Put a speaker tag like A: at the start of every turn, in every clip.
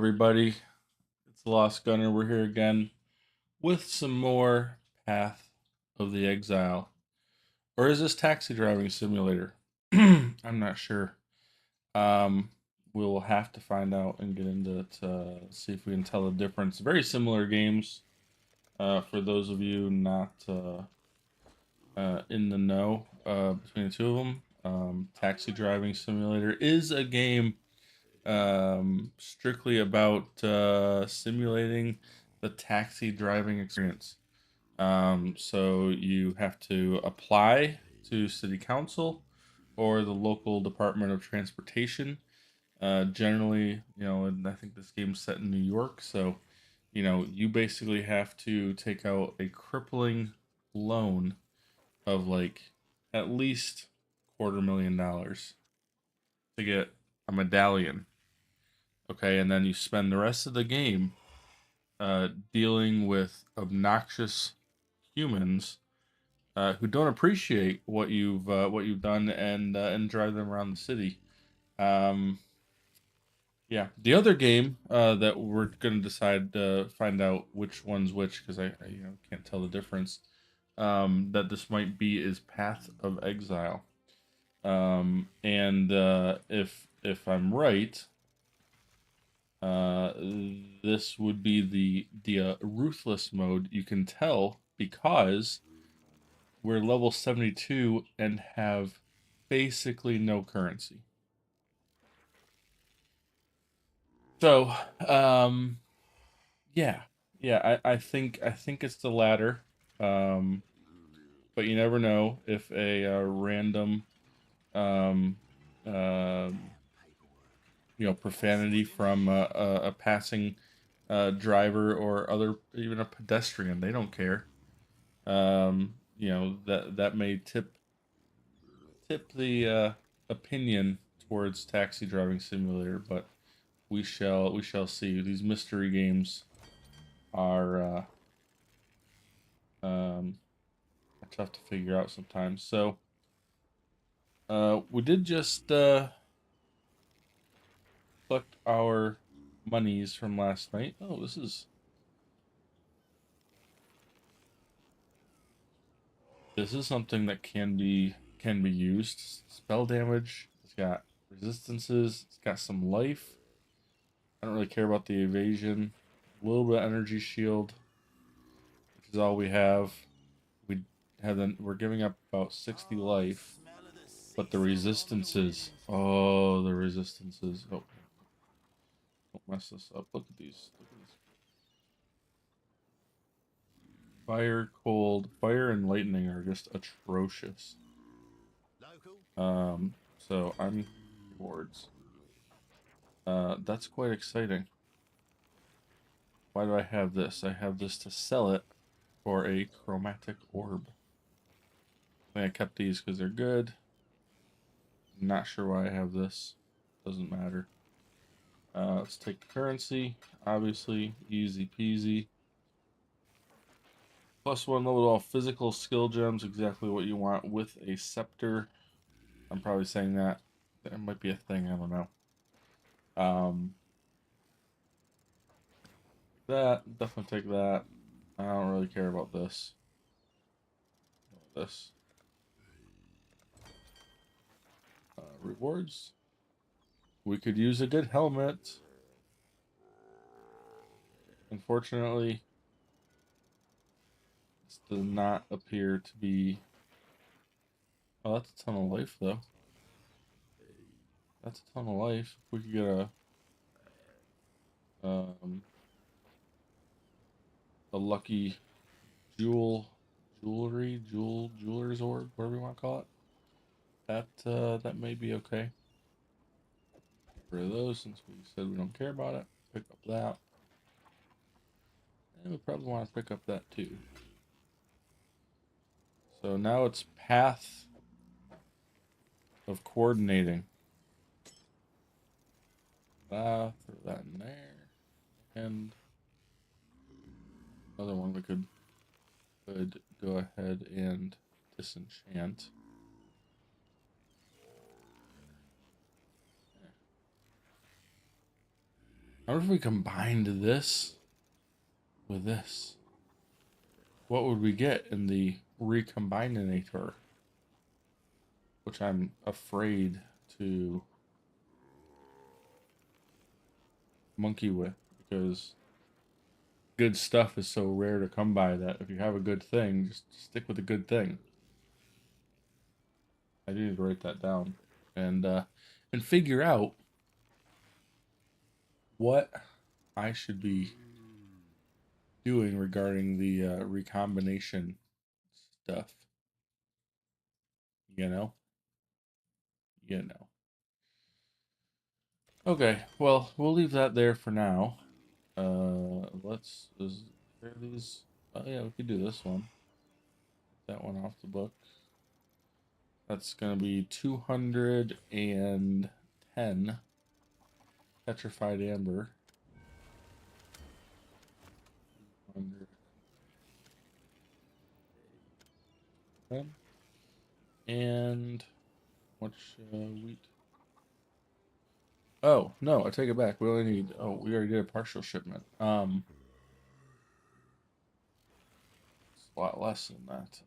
A: everybody? It's the Lost Gunner. We're here again with some more Path of the Exile. Or is this Taxi Driving Simulator? I'm not sure. Um, we'll have to find out and get into it to see if we can tell the difference. Very similar games for those of you not in the know between the two of them. Taxi Driving Simulator is a game strictly about simulating the taxi driving experience. So you have to apply to city council or the local department of transportation. Generally, and I think this game's set in New York, so you basically have to take out a crippling loan of like at least $250,000 to get a medallion. Okay, and then you spend the rest of the game dealing with obnoxious humans who don't appreciate what you've done and drive them around the city. Um, yeah, the other game that we're gonna decide to find out which one's which because I can't tell the difference. That this might be is Path of Exile. And if I'm right, this would be the Ruthless mode. You can tell because we're level 72 and have basically no currency. So, yeah, I think it's the latter. Um, but you never know if a random um, um, profanity from a passing driver or other, even a pedestrian. They don't care. That may tip the opinion towards Taxi Driving Simulator, but we shall see. These mystery games are tough to figure out sometimes. So we did just collect our monies from last night. Oh, this is something that can be used. Spell damage. It's got resistances. It's got some life. I don't really care about the evasion. A little bit of energy shield, which is all we have. We're giving up about 60 life, but the resistances. Oh, the resistances. Oh, don't mess this up. Look at these. Look at this. Fire, cold, fire, and lightning are just atrocious. So I'm rewards. That's quite exciting. Why do I have this? I have this to sell it for a chromatic orb. I think I kept these because they're good. Not sure why I have this. Doesn't matter. Let's take the currency. Obviously, easy peasy. +1 level to all physical skill gems. Exactly what you want with a scepter. I'm probably saying that. That might be a thing. I don't know. That. Definitely take that. I don't really care about this. This. Rewards. We could use a good helmet. Unfortunately, this does not appear to be... Oh, that's a ton of life, though. That's a ton of life. If we could get a lucky jeweler's orb, whatever you want to call it. That may be okay. Get rid of those since we said we don't care about it. Pick up that. And we probably want to pick up that too. So now it's Path of Coordinating. Throw that in there. And another one we could go ahead and disenchant. I wonder if we combined this with this. What would we get in the recombinator? Which I'm afraid to monkey with because good stuff is so rare to come by that if you have a good thing, just stick with a good thing. I need to write that down and figure out what I should be doing regarding the recombination stuff. You know, you know. Okay, well, we'll leave that there for now. Is there these? Oh yeah, we could do this one. That one off the book. That's gonna be 210 petrified amber. 210. And much wheat? Oh no, I take it back. We only need. Oh, we already did a partial shipment. It's a lot less than that.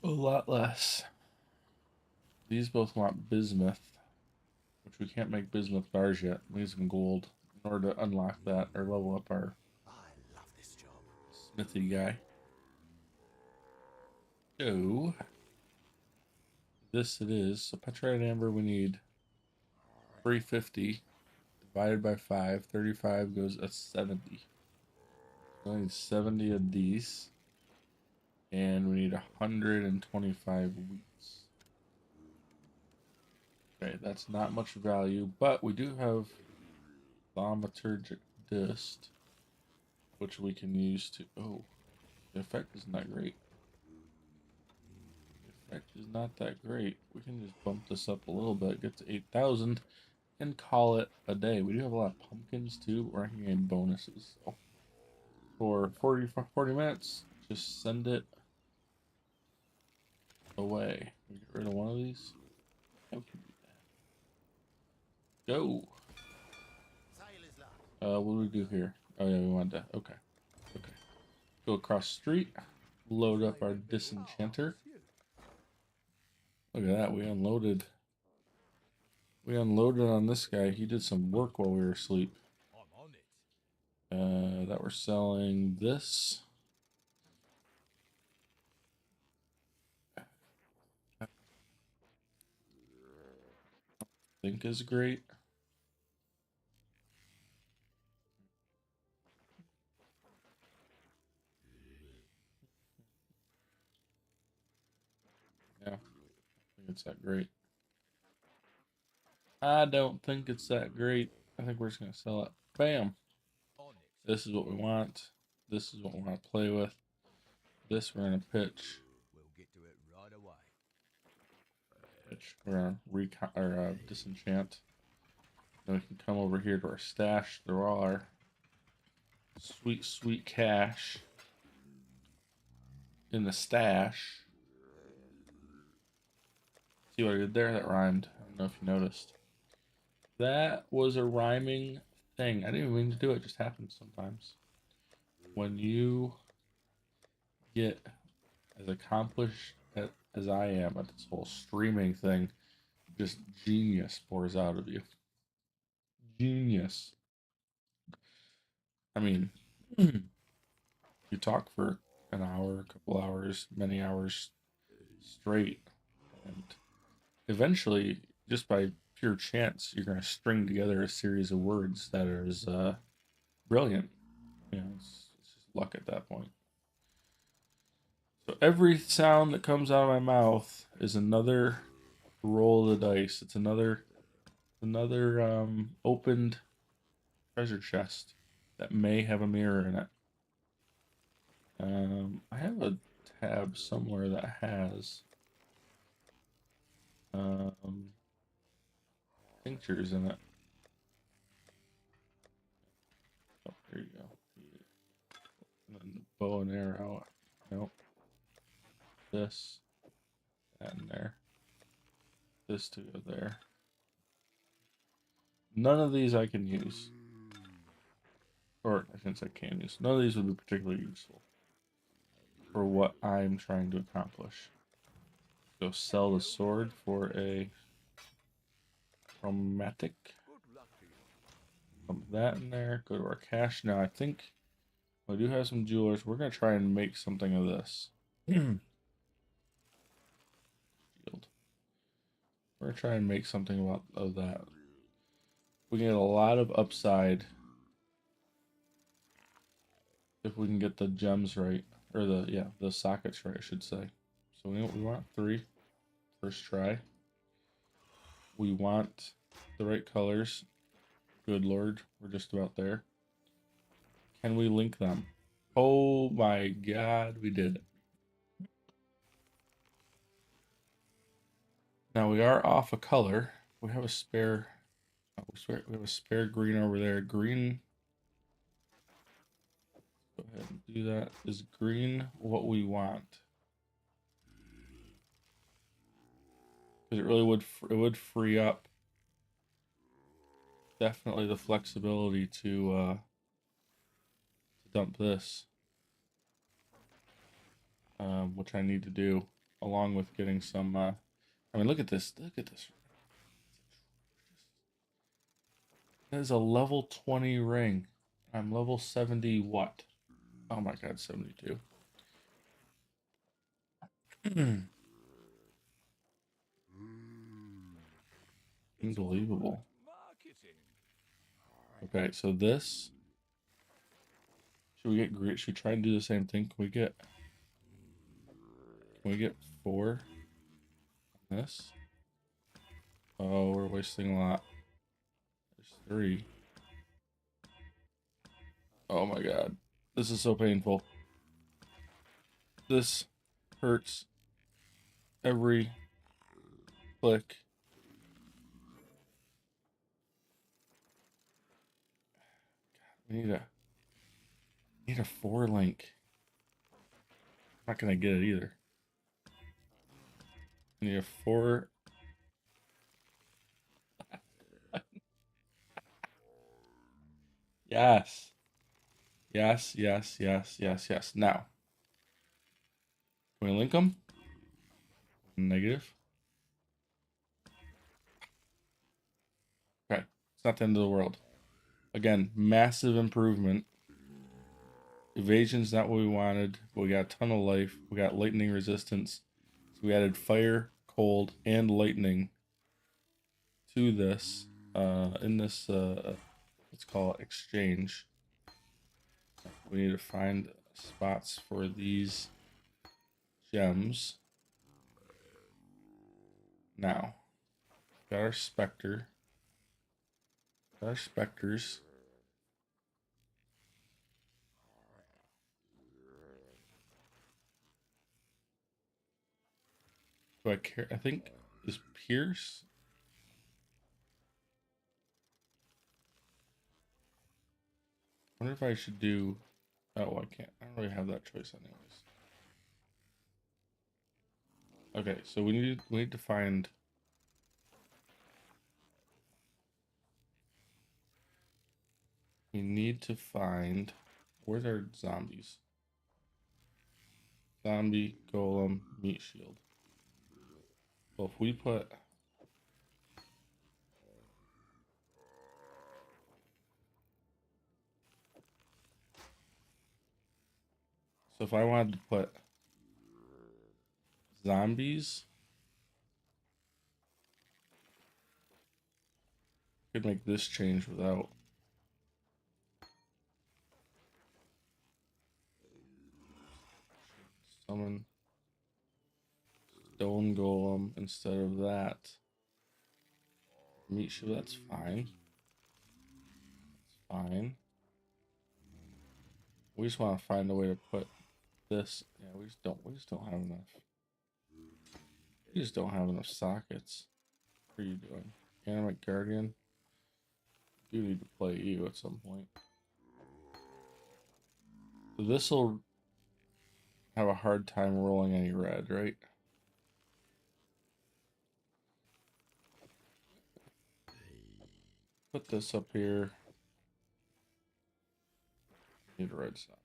A: A lot less. These both want bismuth, which we can't make bismuth bars yet. We need some gold in order to unlock that or level up our smithy guy. So this it is. So petrified amber we need 350 divided by 5. 35 goes at 70. So I need 70 of these. And we need 125 wheats. Okay, that's not much value, but we do have thaumaturgic dist, which we can use to. Oh, the effect is not great. The effect is not that great. We can just bump this up a little bit, get to 8,000, and call it a day. We do have a lot of pumpkins too, but we're not getting bonuses. So for 40 minutes, just send it away. We get rid of one of these. Yeah, we can do that. Go. What do we do here? Oh yeah, we want to. Okay. Okay. Go across the street. Load up our disenchanter. Look at that. We unloaded. We unloaded on this guy. He did some work while we were asleep. That we're selling this. I think is great. Yeah, I think it's that great. I don't think it's that great. I think we're just gonna sell it. Bam. This is what we want. This is what we want to play with. This we're gonna pitch. We're gonna disenchant. Then we can come over here to our stash. There are all our sweet, sweet cash in the stash. See what I did there? That rhymed. I don't know if you noticed. That was a rhyming thing. I didn't even mean to do it. It just happens sometimes. When you get as accomplished as I am at this whole streaming thing, just genius pours out of you. Genius. I mean, you talk for an hour, a couple hours, many hours straight, and eventually, just by pure chance, you're going to string together a series of words that is brilliant. You know, it's just luck at that point. So every sound that comes out of my mouth is another roll of the dice. It's another opened treasure chest that may have a mirror in it. I have a tab somewhere that has tinctures in it. Oh, there you go. And then the bow and arrow. Nope. This, that in there. this to go there. None of these I can use. Or I shouldn't say can use. None of these would be particularly useful for what I'm trying to accomplish. Go sell the sword for a chromatic. Put that in there. Go to our cache. Now I think I do have some jewelers. We're gonna try and make something of this. Shield. We're gonna try and make something of that. We get a lot of upside if we can get the gems right, or the sockets right, I should say. So we want 3 first try. We want the right colors. Good lord, we're just about there. Can we link them? Oh my god, we did it. Now we are off a color. We have a spare. Oh, we have a spare green over there. Green. Go ahead and do that. Is green what we want? Because it really would free up definitely the flexibility to dump this, which I need to do along with getting some. I mean, look at this. Look at this. That is a level 20 ring. I'm level 70 what? Oh my god, 72. Unbelievable. Okay, so this. Should we get great? Should we try and do the same thing? Can we get 4 on this? Oh, we're wasting a lot. There's 3. Oh my god. This is so painful. This hurts every click. We need a 4 link. I'm not gonna get it either. I need a 4. Yes. Yes, yes, yes, yes, yes. Now, can we link them? Negative. Okay, it's not the end of the world. Again, massive improvement. Evasion's not what we wanted, but we got a ton of life. We got lightning resistance. So we added fire, cold, and lightning to this. In this, let's call it exchange. We need to find spots for these gems. Now, got our specter. Got our specters. Do I care? I think is Pierce. I wonder if I should do. Oh, I can't. I don't really have that choice, anyways. Okay, so we need to find. We need to find. Where's our zombies? Zombie, golem, meat shield. Well, if we put. So if I wanted to put zombies, I could make this change without. Summon stone golem instead of that. Meat shield, that's fine. That's fine. We just want to find a way to put this. Yeah, we just don't have enough. We just don't have enough sockets. What are you doing? Animate Guardian? You need to play you at some point. So this will have a hard time rolling any red, right? put this up here. Need a red socket.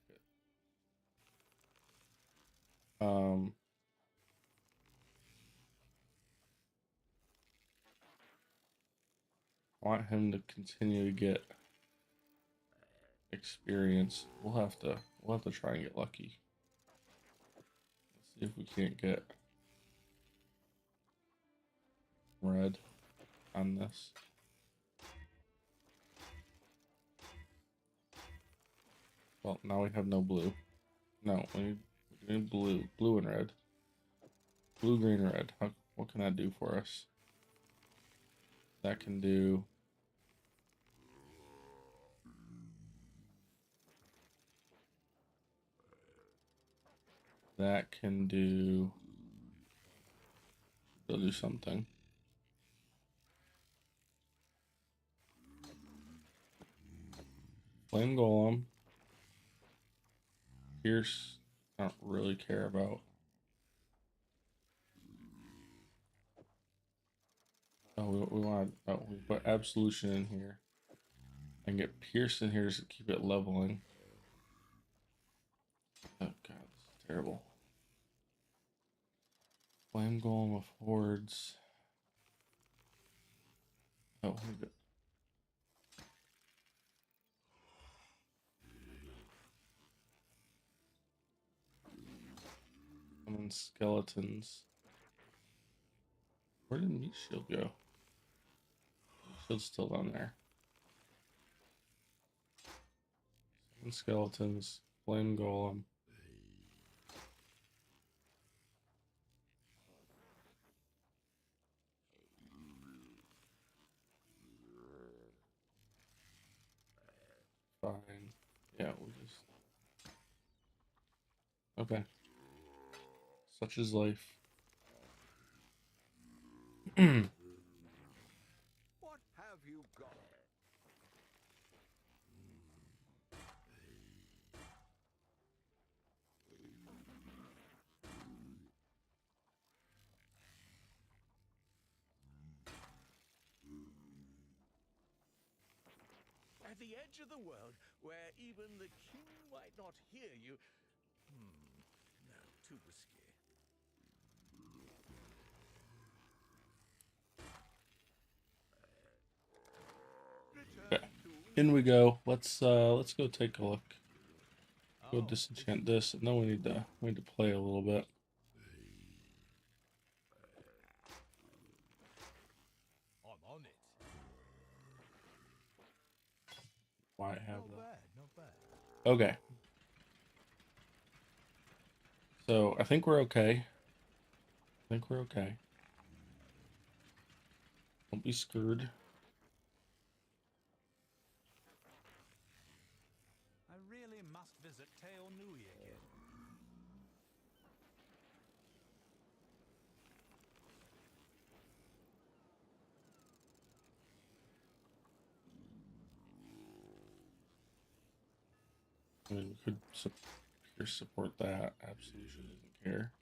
A: I want him to continue to get experience. We'll have to try and get lucky. Let's see if we can't get red on this. Well, now we have no blue. No, we need blue and red. Blue, green, red. What can that do for us? That can do. That can do. They'll do something. Flame Golem. Pierce, I don't really care about. Oh, we put Absolution in here. And get Pierce in here just to keep it leveling. Oh god, this is terrible. Flame Golem of Hordes. Oh, we're good. Summon skeletons. Where did Meat Shield go? Meat Shield's still down there. Summon skeletons. Flame Golem. Fine. Yeah, we'll just. Okay. Such is life.
B: What have you got? At the edge of the world, where even the king might not hear you. No, too risky.
A: Okay. In we go. Let's go take a look. Go disenchant this, and then we need to play a little bit.
B: I'm on it.
A: Why have
B: Not
A: that?
B: bad, not bad.
A: Okay. So I think we're okay. Don't be screwed.
B: I really must visit Teo Nui again.
A: I mean, we could support that. Absolution doesn't care.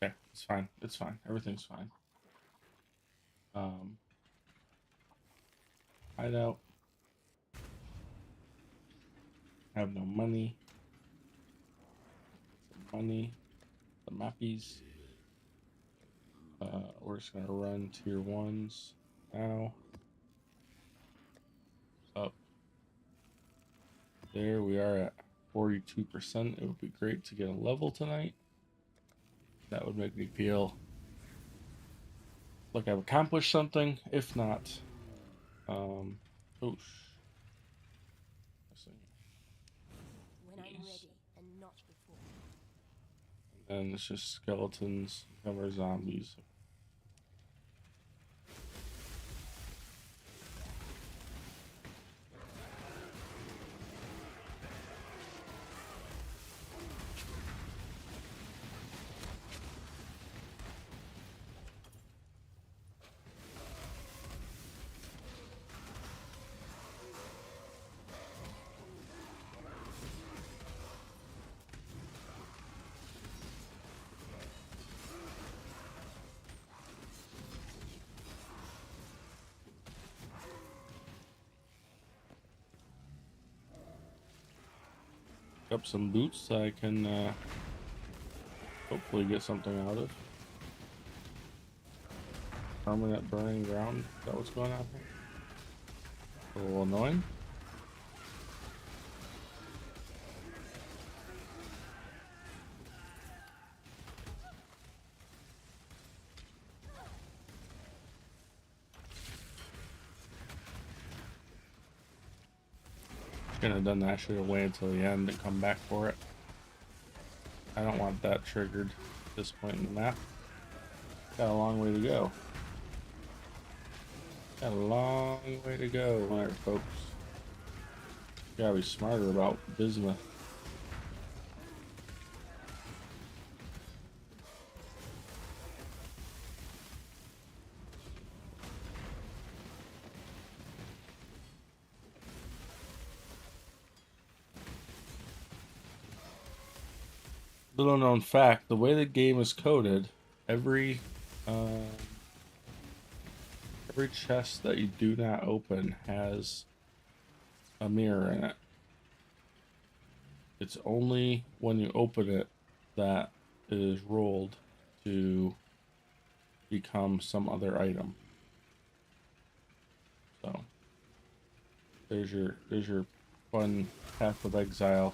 A: Okay, it's fine. It's fine. Everything's fine. Hideout. Have no money. Some money. The mappies. We're just gonna run tier 1s now. Up. There we are at 42%. It would be great to get a level tonight. That would make me feel like I've accomplished something. If not, oosh.
C: When I'm ready and not before.
A: And then it's just skeletons, cover zombies. Up some boots I can hopefully get something out of. Permanent burning ground. Is that what's going on here? A little annoying. Shouldn't have done that. Should have waited until the end and come back for it. I don't want that triggered at this point in the map. Got a long way to go. Got a long way to go, alright, folks. Gotta be smarter about bismuth. Little known fact, the way the game is coded, every chest that you do not open has a mirror in it. It's only when you open it that it is rolled to become some other item. So there's your fun Path of Exile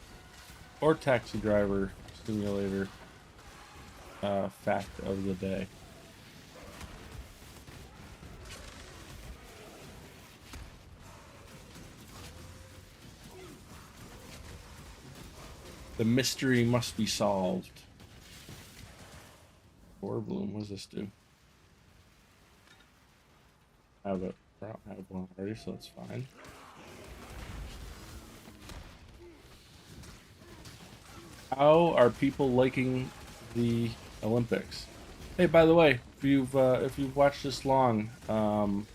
A: or Taxi Driver Simulator fact of the day. The mystery must be solved. Core bloom, what does this do? I don't have one already, so that's fine. How are people liking the Olympics? Hey, by the way, if you've watched this long, and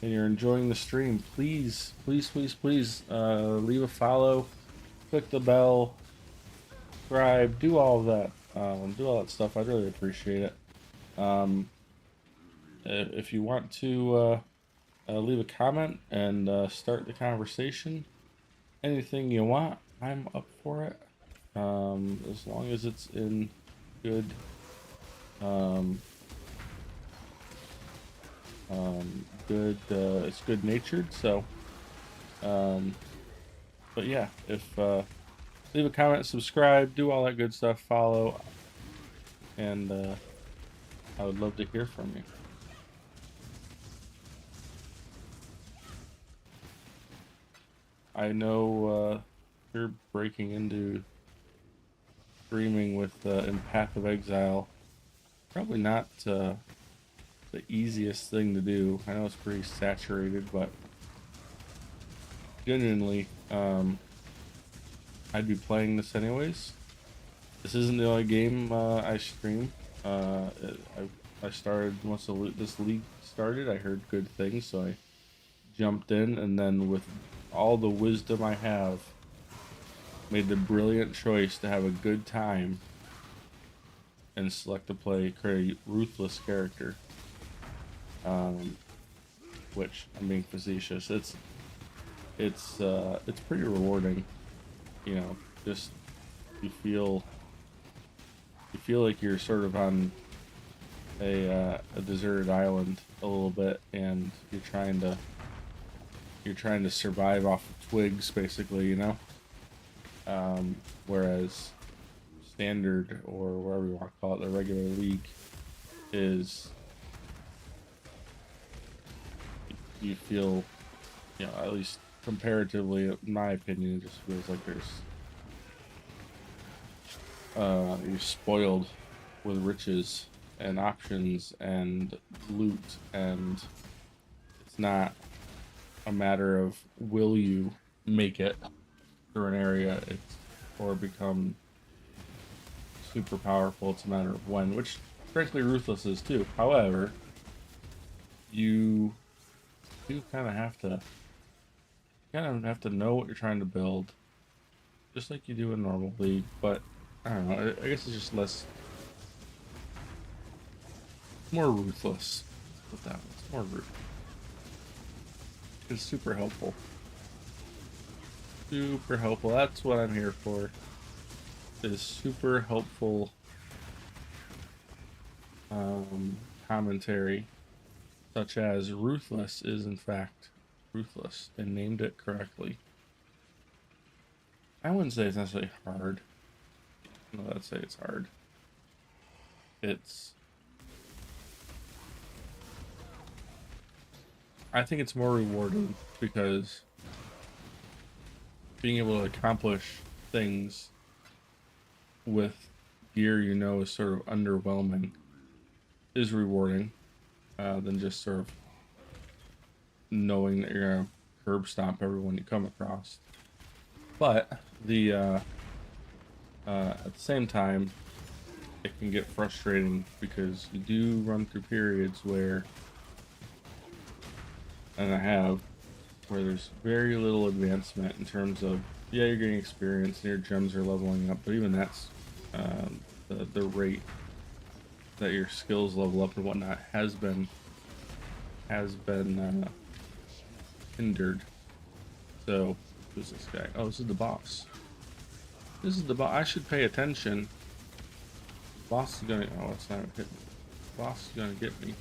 A: you're enjoying the stream, please leave a follow, click the bell, subscribe, do all of that. Do all that stuff. I'd really appreciate it. If you want to leave a comment and start the conversation, anything you want, I'm up for it. As long as it's in good it's good natured, so but yeah, if leave a comment, subscribe, do all that good stuff, follow, and I would love to hear from you. I know you're breaking into streaming with in Path of Exile. Probably not the easiest thing to do. I know it's pretty saturated, but genuinely, I'd be playing this anyways. This isn't the only game I stream. I started once this league started. I heard good things, so I jumped in, and then with all the wisdom I have, made the brilliant choice to have a good time and select to create a Ruthless character. Which, I'm being facetious. It's pretty rewarding. You know, just you feel like you're sort of on a deserted island a little bit, and you're trying to survive off of twigs, basically, you know. Whereas standard, or whatever you want to call it, the regular league, is you feel, you know, at least comparatively, in my opinion, it just feels like you're spoiled with riches and options and loot, and it's not a matter of will you make it through an area, or become super powerful. It's a matter of when, which frankly Ruthless is too. However, you do kind of have to know what you're trying to build, just like you do in normal league. But I don't know, I guess it's just more ruthless with that one. It's more ruthless. It's super helpful. Super helpful. That's what I'm here for. Is super helpful commentary, such as Ruthless is in fact Ruthless. They named it correctly. I wouldn't say it's necessarily hard. No, I'd say it's hard. I think it's more rewarding because being able to accomplish things with gear you know is sort of underwhelming is rewarding than just sort of knowing that you're gonna curb stomp everyone you come across. But at the same time, it can get frustrating because you do run through periods where, and I have, where there's very little advancement in terms of, yeah, you're getting experience and your gems are leveling up, but even that's the rate that your skills level up and whatnot has been hindered. So who's this guy? Oh, this is the boss. This is the boss. I should pay attention. Boss is gonna. Oh, it's not gonna hit me. Boss is gonna get me.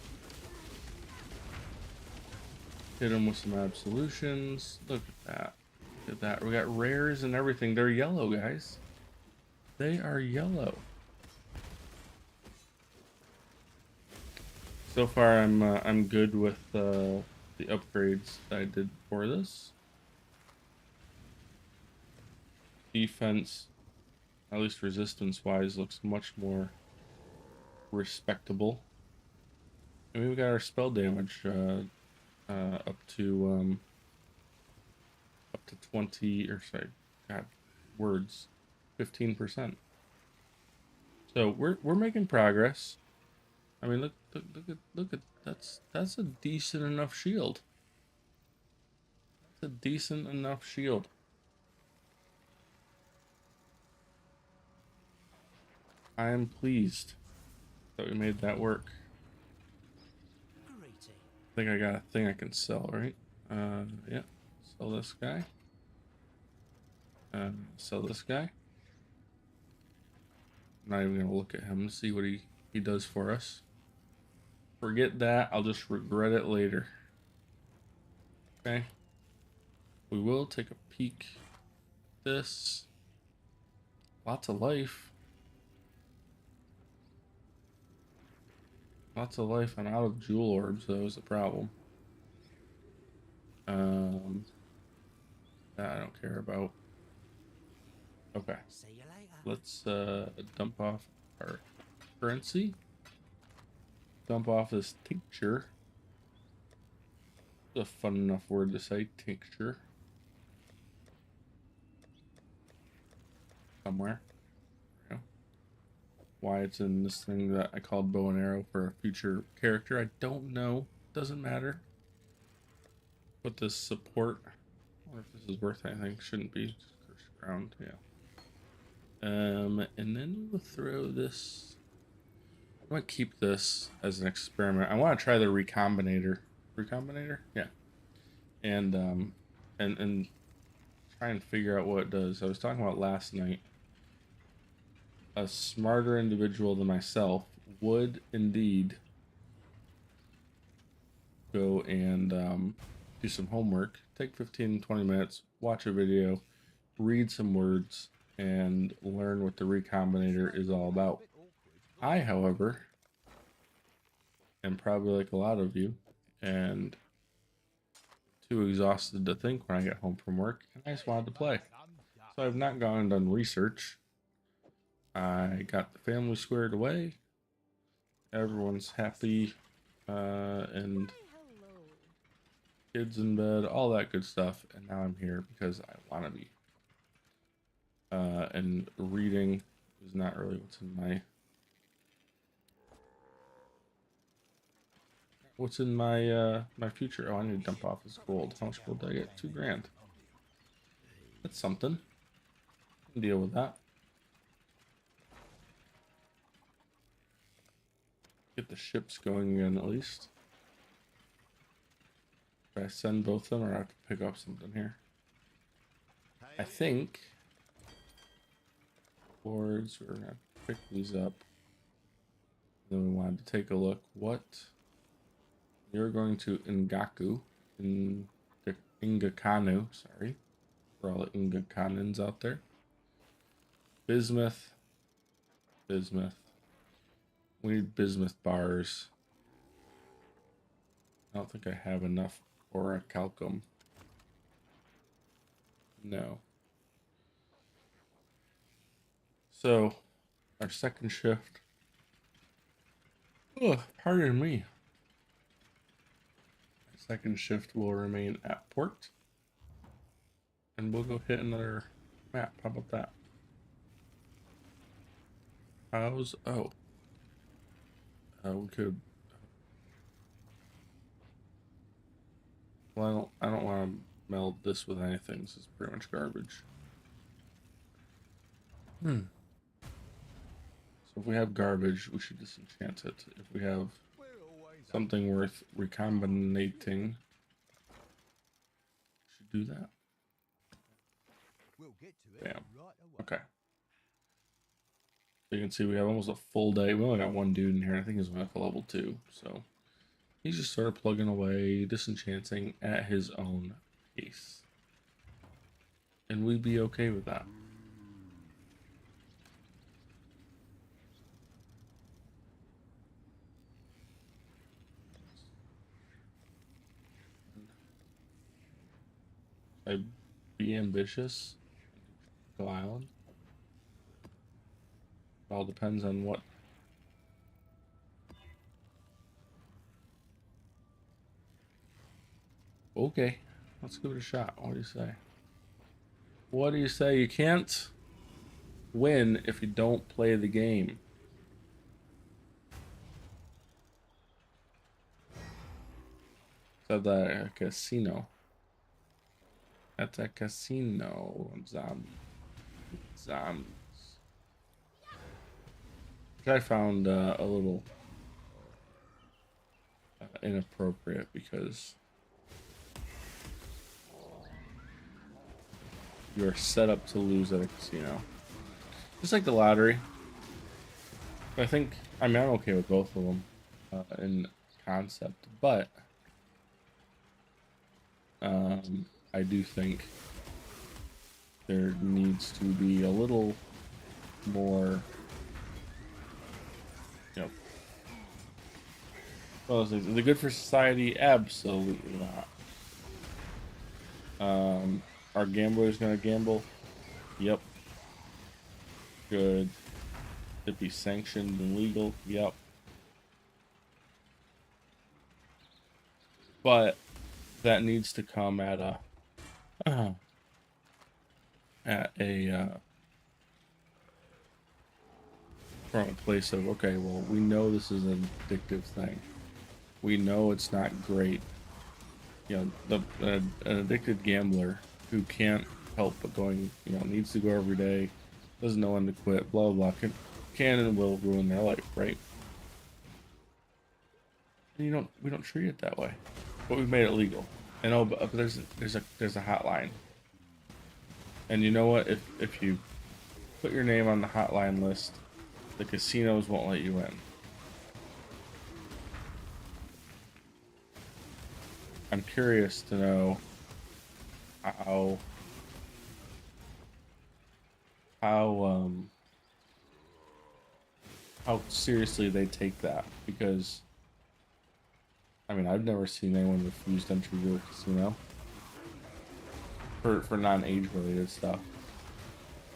A: Hit him with some absolutions. Look at that. Look at that. We got rares and everything. They're yellow, guys. They are yellow. So far, I'm good with the upgrades that I did for this. Defense, at least resistance-wise, looks much more respectable. And we've got our spell damage up to 20, or sorry, God, words, 15%. So we're making progress. I mean, look at that's a decent enough shield. That's a decent enough shield. I am pleased that we made that work. I think I got a thing I can sell, right? Yeah. Sell this guy. Sell this guy. I'm not even gonna look at him to see what he does for us. Forget that. I'll just regret it later. Okay. We will take a peek at this. Lots of life. Lots of life. I'm out of jewel orbs, though, is the problem. That I don't care about. Okay. Let's dump off our currency. Dump off this tincture. It's a fun enough word to say, tincture. Somewhere. You know, why it's in this thing that I called bow and arrow for a future character, I don't know. Doesn't matter. Put this support. I wonder if this is worth anything. Shouldn't be. Just curse around, yeah. And then we'll throw this. I might keep this as an experiment. I want to try the recombinator. Recombinator? Yeah. And try and figure out what it does. I was talking about last night. A smarter individual than myself would indeed go and do some homework. Take 15-20 minutes, watch a video, read some words, and learn what the recombinator is all about. I, however, am probably like a lot of you, and too exhausted to think when I get home from work, and I just wanted to play. So I've not gone and done research. I got the family squared away. Everyone's happy, and kids in bed, all that good stuff. And now I'm here because I want to be. And reading is not really what's in my my future. Oh, I need to dump off this gold. How much gold did I get? 2 grand. That's something. I can deal with that. Get the ships going again at least. Should I send both of them or I have to pick up something here? I think boards, we're gonna pick these up. Then we wanted to take a look what you're going to Ingakanu, sorry, for all the Ingakanans out there. Bismuth. We need bismuth bars. I don't think I have enough orichalcum. No. So, our second shift. Oh, pardon me. Second shift will remain at port. And we'll go hit another map. How about that? We could. Well, I don't want to meld this with anything. This is pretty much garbage. So if we have garbage, we should disenchant it. If we have something worth recombinating, we should do that.
B: We'll get to it
A: Bam.
B: right away.
A: Okay. So you can see we have almost a full day. We only got one dude in here. I think he's like a level 2. So he's just sort of plugging away, disenchanting at his own pace. And we'd be okay with that. I'd be ambitious. Go Island. It all depends on what. Okay, let's give it a shot. What do you say? What do you say? You can't win if you don't play the game. So the casino. At a casino, zombies. Which I found a little inappropriate because you are set up to lose at a casino, just like the lottery. I mean, I'm okay with both of them in concept, but I do think there needs to be a little more, well, is it good for society? Absolutely not. Are gamblers gonna gamble? Yep. Should it be sanctioned and legal? Yep. But that needs to come at a from a place of, okay, well, we know this is an addictive thing. We know it's not great. An addicted gambler who can't help but going, needs to go every day, doesn't know when to quit, blah blah blah, can and will ruin their life, right? And we don't treat it that way, but we've made it legal. And but there's a hotline, and you know what? If you put your name on the hotline list, the casinos won't let you in. I'm curious to know how seriously they take that, because I mean, I've never seen anyone refuse entry to a casino for non-age related stuff.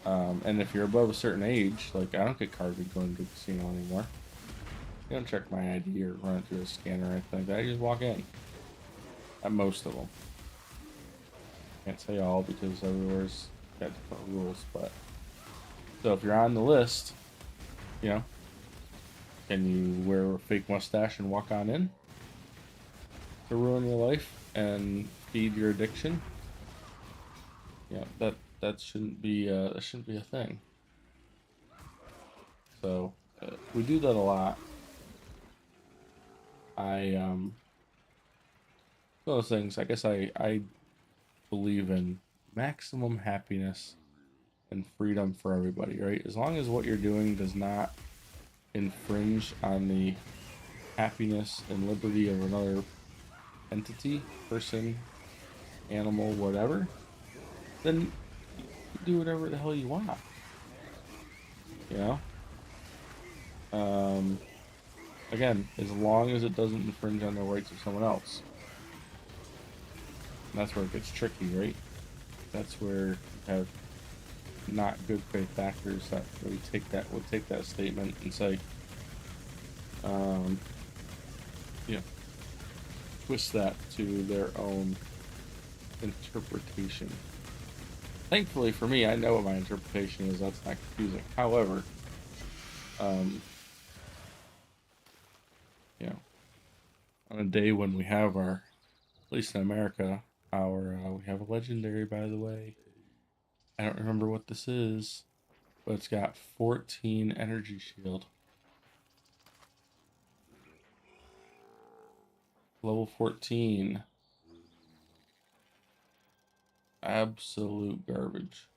A: And if you're above a certain age, like, I don't get carded going to a casino anymore. You don't check my ID or run it through a scanner or anything like that. You just walk in. At most of them. Can't say all because everywhere's got different rules, but so if you're on the list, can you wear a fake mustache and walk on in to ruin your life and feed your addiction? That shouldn't be a thing. So we do that a lot. One of those things, I guess I believe in maximum happiness and freedom for everybody, right? As long as what you're doing does not infringe on the happiness and liberty of another entity, person, animal, whatever, then you do whatever the hell you want. You know? Again, as long as it doesn't infringe on the rights of someone else. And that's where it gets tricky, right? That's where you have not good faith actors that would take that statement and say, you know, twist that to their own interpretation. Thankfully for me, I know what my interpretation is. That's not confusing. However, you know, on a day when we have our, at least in America, our we have a legendary, by the way. I don't remember what this is, but it's got 14 energy shield. Level 14. Absolute garbage.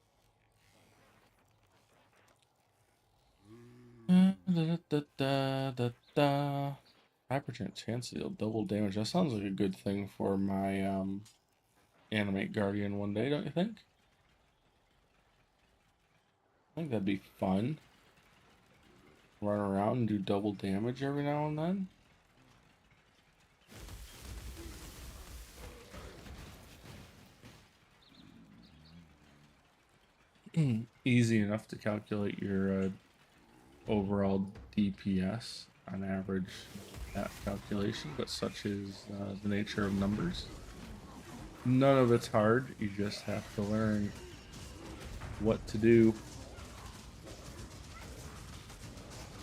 A: Da, da, da, da, da. 5% chance to deal double damage. That sounds like a good thing for my animate guardian one day, don't you think? I think that'd be fun. Run around and do double damage every now and then. Easy enough to calculate your overall DPS on average, that calculation, but such is the nature of numbers. None of it's hard. You just have to learn what to do.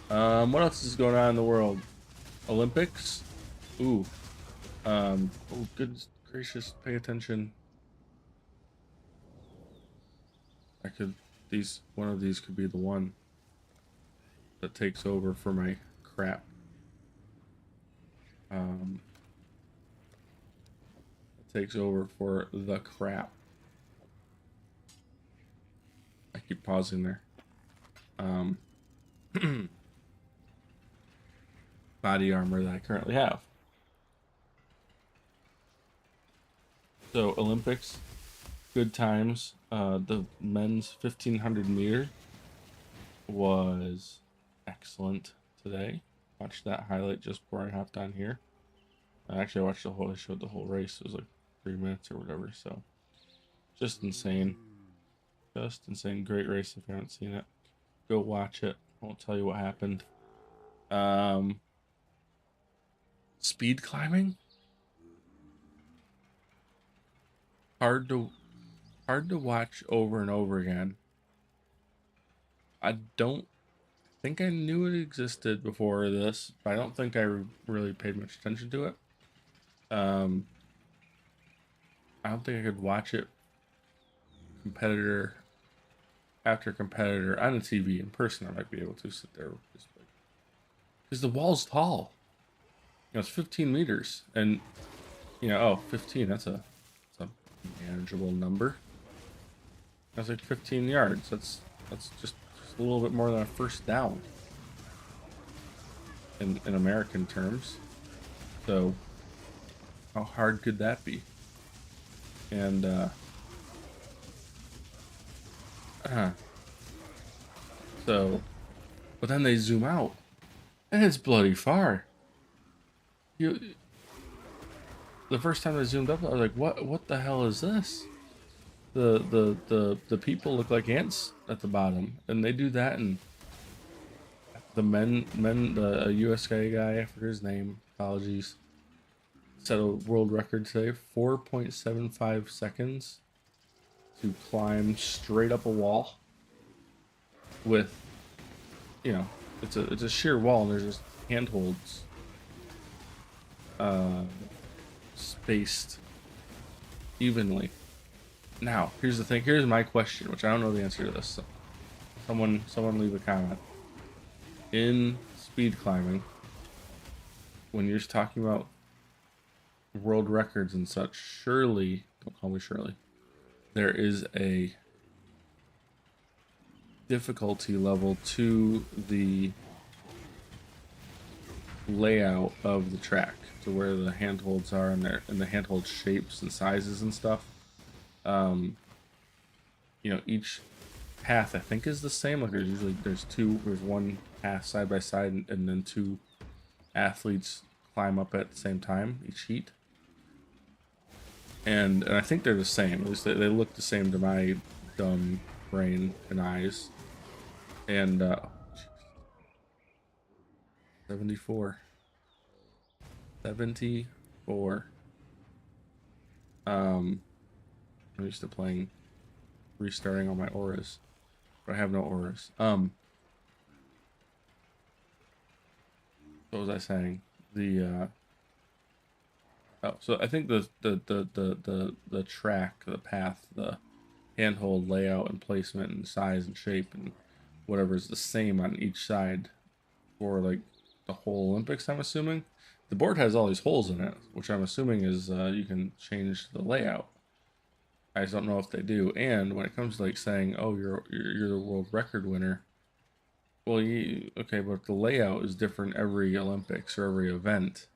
A: What else is going on in the world? Olympics? Ooh. Oh, goodness gracious, pay attention. One of these could be the one that takes over for my crap. It takes over for the crap. I keep pausing there. Body armor that I currently have. So Olympics, good times. The men's 1500 meter was excellent today. Watched that highlight just before I hopped on here. Actually, I showed the whole race. It was like 3 minutes or whatever. So just insane. Just insane. Great race if you haven't seen it. Go watch it. I won't tell you what happened. Speed climbing? Hard to watch over and over again. I don't think I knew it existed before this, but I don't think I really paid much attention to it. I don't think I could watch it competitor after competitor on the TV. In person, I might be able to sit there because the wall's tall. You know, it's 15 meters, and 15. That's a manageable number. That's like 15 yards. That's just a little bit more than a first down in American terms. So how hard could that be? And so, but then they zoom out, and it's bloody far. The first time I zoomed up, I was like, "What the hell is this?" The people look like ants at the bottom, and they do that, and the the US guy, I forget his name, apologies, set a world record today, 4.75 seconds to climb straight up a wall with, it's a sheer wall, and there's just handholds spaced evenly. Now, here's the thing. Here's my question, which I don't know the answer to this. So someone leave a comment. In speed climbing, when you're talking about world records and such, surely, don't call me Shirley, there is a difficulty level to the layout of the track, to where the handholds are and the handhold shapes and sizes and stuff. You know, each path I think is the same. Like there's one path side by side, and then two athletes climb up at the same time each heat. And I think they're the same. At least they look the same to my dumb brain and eyes. And 74. 74. I'm used to playing, restarting all my auras, but I have no auras. What was I saying? So I think the track, the path, the handhold layout and placement and size and shape and whatever is the same on each side for like the whole Olympics, I'm assuming. The board has all these holes in it, which I'm assuming is you can change the layout. I just don't know if they do. And when it comes to like saying, "Oh, you're the world record winner," well, okay, but if the layout is different every Olympics or every event,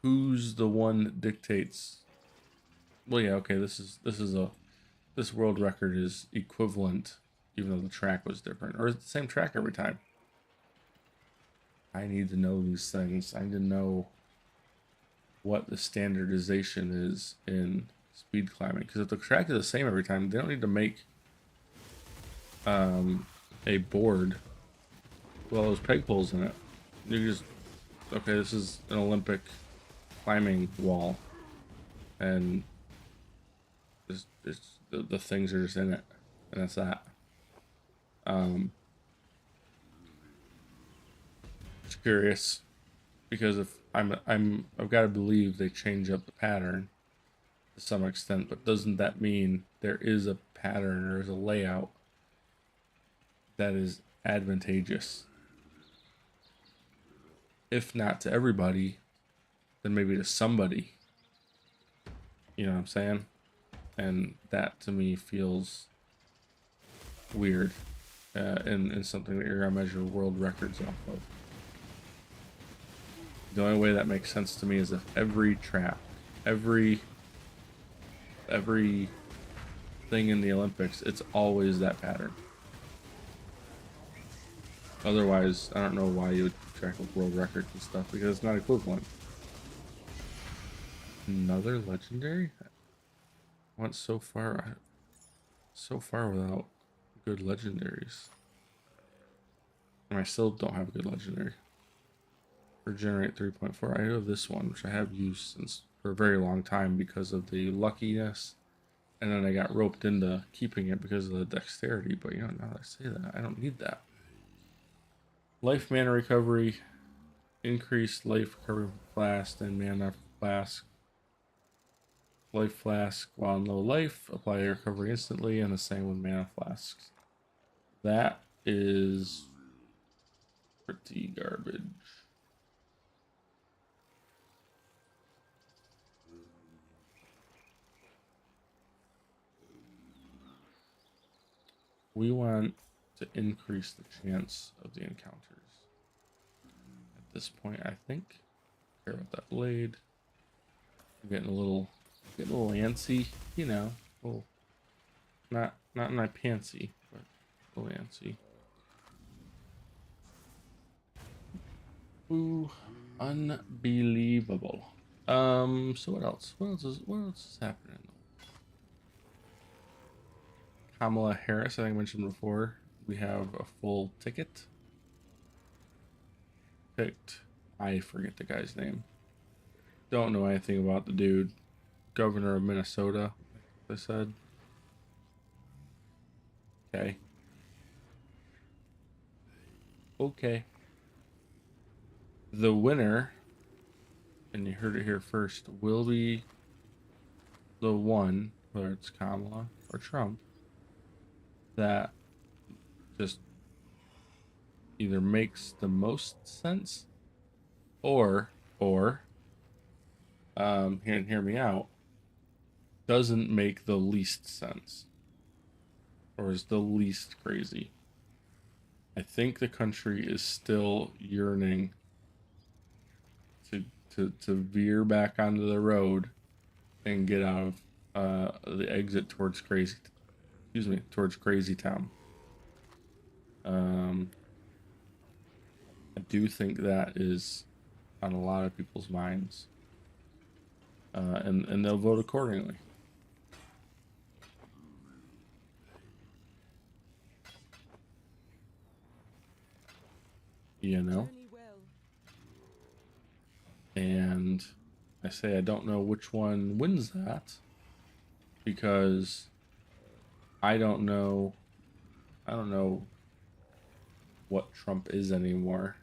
A: who's the one that dictates? Well, yeah, okay, this world record is equivalent, even though the track was different, or is it the same track every time? I need to know these things. I need to know what the standardization is in speed climbing, because if the track is the same every time, they don't need to make a board with all those peg holes in it. You just, okay, this is an Olympic climbing wall, and the things are just in it, and that's that. Just curious, because if I've got to believe they change up the pattern to some extent, but doesn't that mean there is a pattern or is a layout that is advantageous? If not to everybody, then maybe to somebody. You know what I'm saying? And that to me feels weird, in something that you're gonna measure world records off of. The only way that makes sense to me is if every track, every thing in the Olympics, it's always that pattern. Otherwise, I don't know why you would track with world records and stuff, because it's not equivalent. Another legendary? I went so far without good legendaries. And I still don't have a good legendary. Regenerate 3.4. I have this one, which I have used since for a very long time because of the luckiness. And then I got roped into keeping it because of the dexterity. But you know, now that I say that, I don't need that. Life mana recovery. Increased life recovery flask and mana flask. Life flask while in low life. Apply recovery instantly, and the same with mana flasks. That is pretty garbage. We want to increase the chance of the encounters. At this point, I think. Care about that blade. I'm getting a little antsy, you know. Well, not in my pantsy, but a little antsy. Ooh, unbelievable. So what else? What else is happening? Kamala Harris, I think I mentioned before. We have a full ticket. Picked. I forget the guy's name. Don't know anything about the dude. Governor of Minnesota, they said. Okay. Okay. The winner, and you heard it here first, will be the one, whether it's Kamala or Trump, that just either makes the most sense or hear me out, doesn't make the least sense or is the least crazy. I think the country is still yearning to veer back onto the road and get out of the exit towards towards Crazy Town. I do think that is on a lot of people's minds, and they'll vote accordingly. You know, and I say I don't know which one wins that because I don't know. I don't know what Trump is anymore.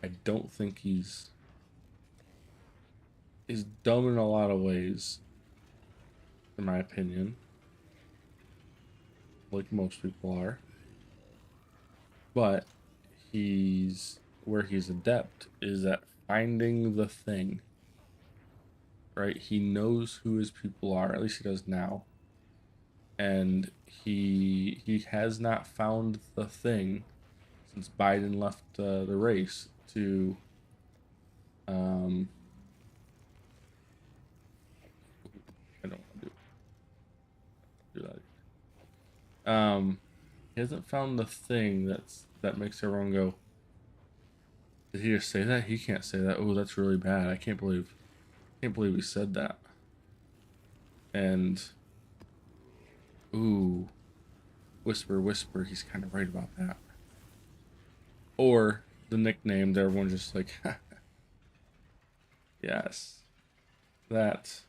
A: I don't think he's dumb in a lot of ways, in my opinion, like most people are. But where he's adept is at finding the thing. Right? He knows who his people are, at least he does now. And he has not found the thing since Biden left the race to I don't want to do that. He hasn't found the thing that makes everyone go, did he just say that? He can't say that. Oh, that's really bad. I can't believe he said that. And ooh, whisper, whisper, he's kind of right about that. Or the nickname that everyone's just like, yes, that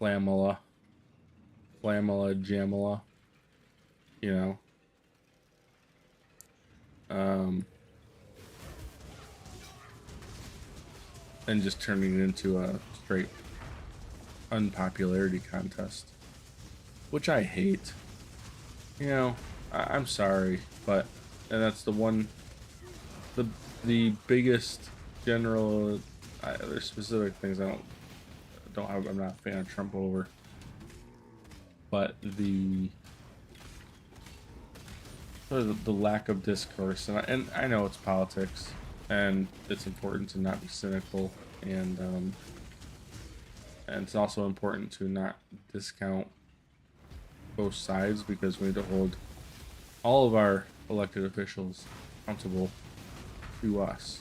A: Flamala, Jamala, you know. And just turning it into a straight unpopularity contest, which I hate. You know, I'm sorry, but and that's the biggest general. There's specific things I'm not a fan of Trump over, but the lack of discourse, and I know it's politics, and it's important to not be cynical, and it's also important to not discount both sides because we need to hold all of our elected officials accountable to us,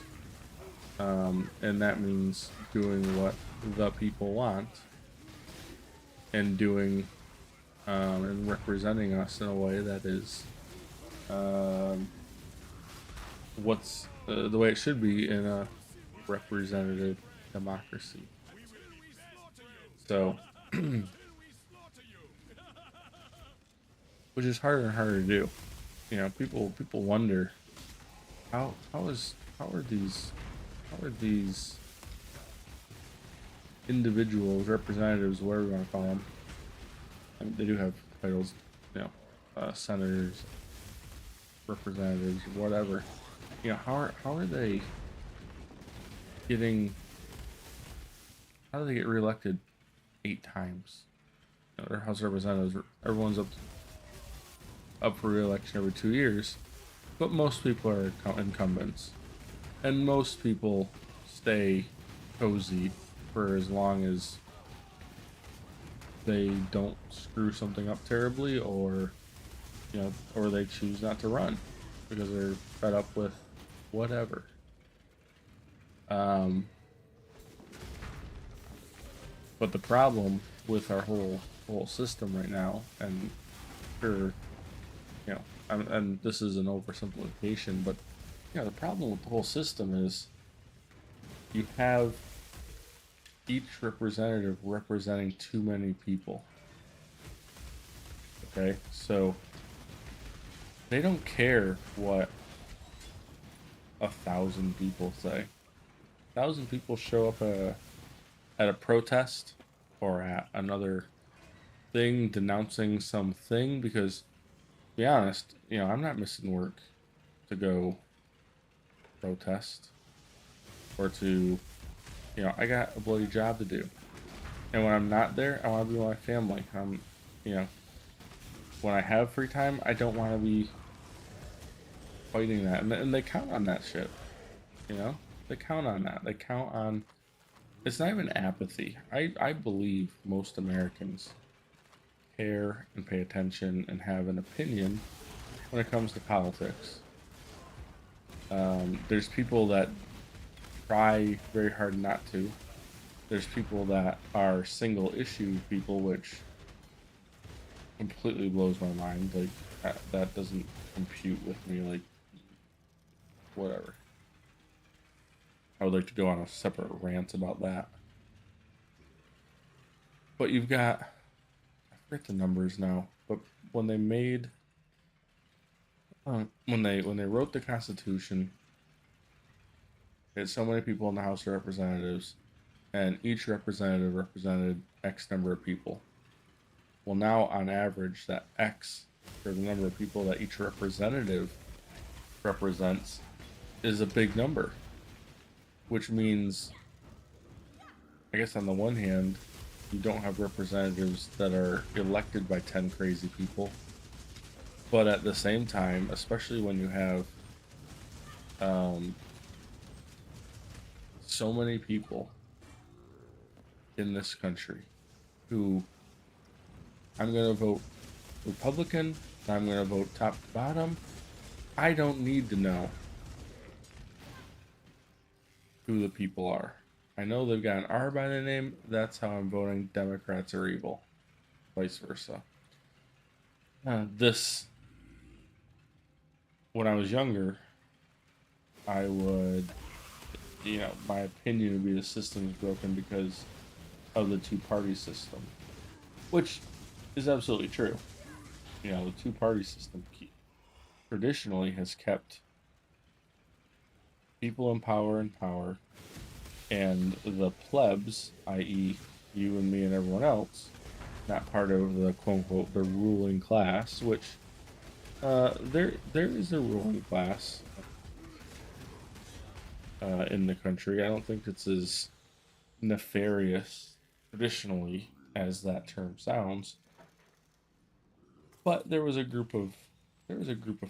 A: and that means doing what the people want and doing and representing us in a way that is what's the way it should be in a representative democracy. So, which is harder and harder to do. You know, people wonder how are these individuals, representatives, whatever you want to call them. I mean, they do have titles, you know, senators, representatives, whatever. You know, how are they getting? How do they get reelected 8 times? You know, their House of Representatives, everyone's up for reelection every 2 years, but most people are incumbents, and most people stay cozy for as long as they don't screw something up terribly, or you know, or they choose not to run because they're fed up with whatever. But the problem with our whole system right now, and sure, you know, and this is an oversimplification, but you know, the problem with the whole system is you have each representative representing too many people. Okay, so they don't care what 1,000 people say. 1,000 people show up at a protest or at another thing denouncing something, because to be honest, you know, I'm not missing work to go protest or to, you know, I got a bloody job to do. And when I'm not there, I want to be with my family. You know, when I have free time, I don't want to be fighting that. And they count on that shit. You know, they count on that. They count on. It's not even apathy. I believe most Americans care and pay attention and have an opinion when it comes to politics. There's people that try very hard not to. There's people that are single issue people, which completely blows my mind. Like that doesn't compute with me. Like whatever. I would like to go on a separate rant about that. But you've got, I forget the numbers now, but when they made when they wrote the Constitution, they had so many people in the House of Representatives, and each representative represented X number of people. Well, now on average, that X, or the number of people that each representative represents, is a big number, which means, I guess on the one hand, you don't have representatives that are elected by 10 crazy people. But at the same time, especially when you have so many people in this country who, I'm going to vote Republican, I'm going to vote top to bottom, I don't need to know who the people are. I know they've got an R by the name, that's how I'm voting. Democrats are evil. Vice versa. When I was younger, I would, my opinion would be the system is broken because of the two-party system, which is absolutely true. The two-party system traditionally has kept people in power, and the plebs, i.e., you and me and everyone else, not part of the quote-unquote the ruling class, which there is a ruling class in the country. I don't think it's as nefarious traditionally as that term sounds, but there was a group of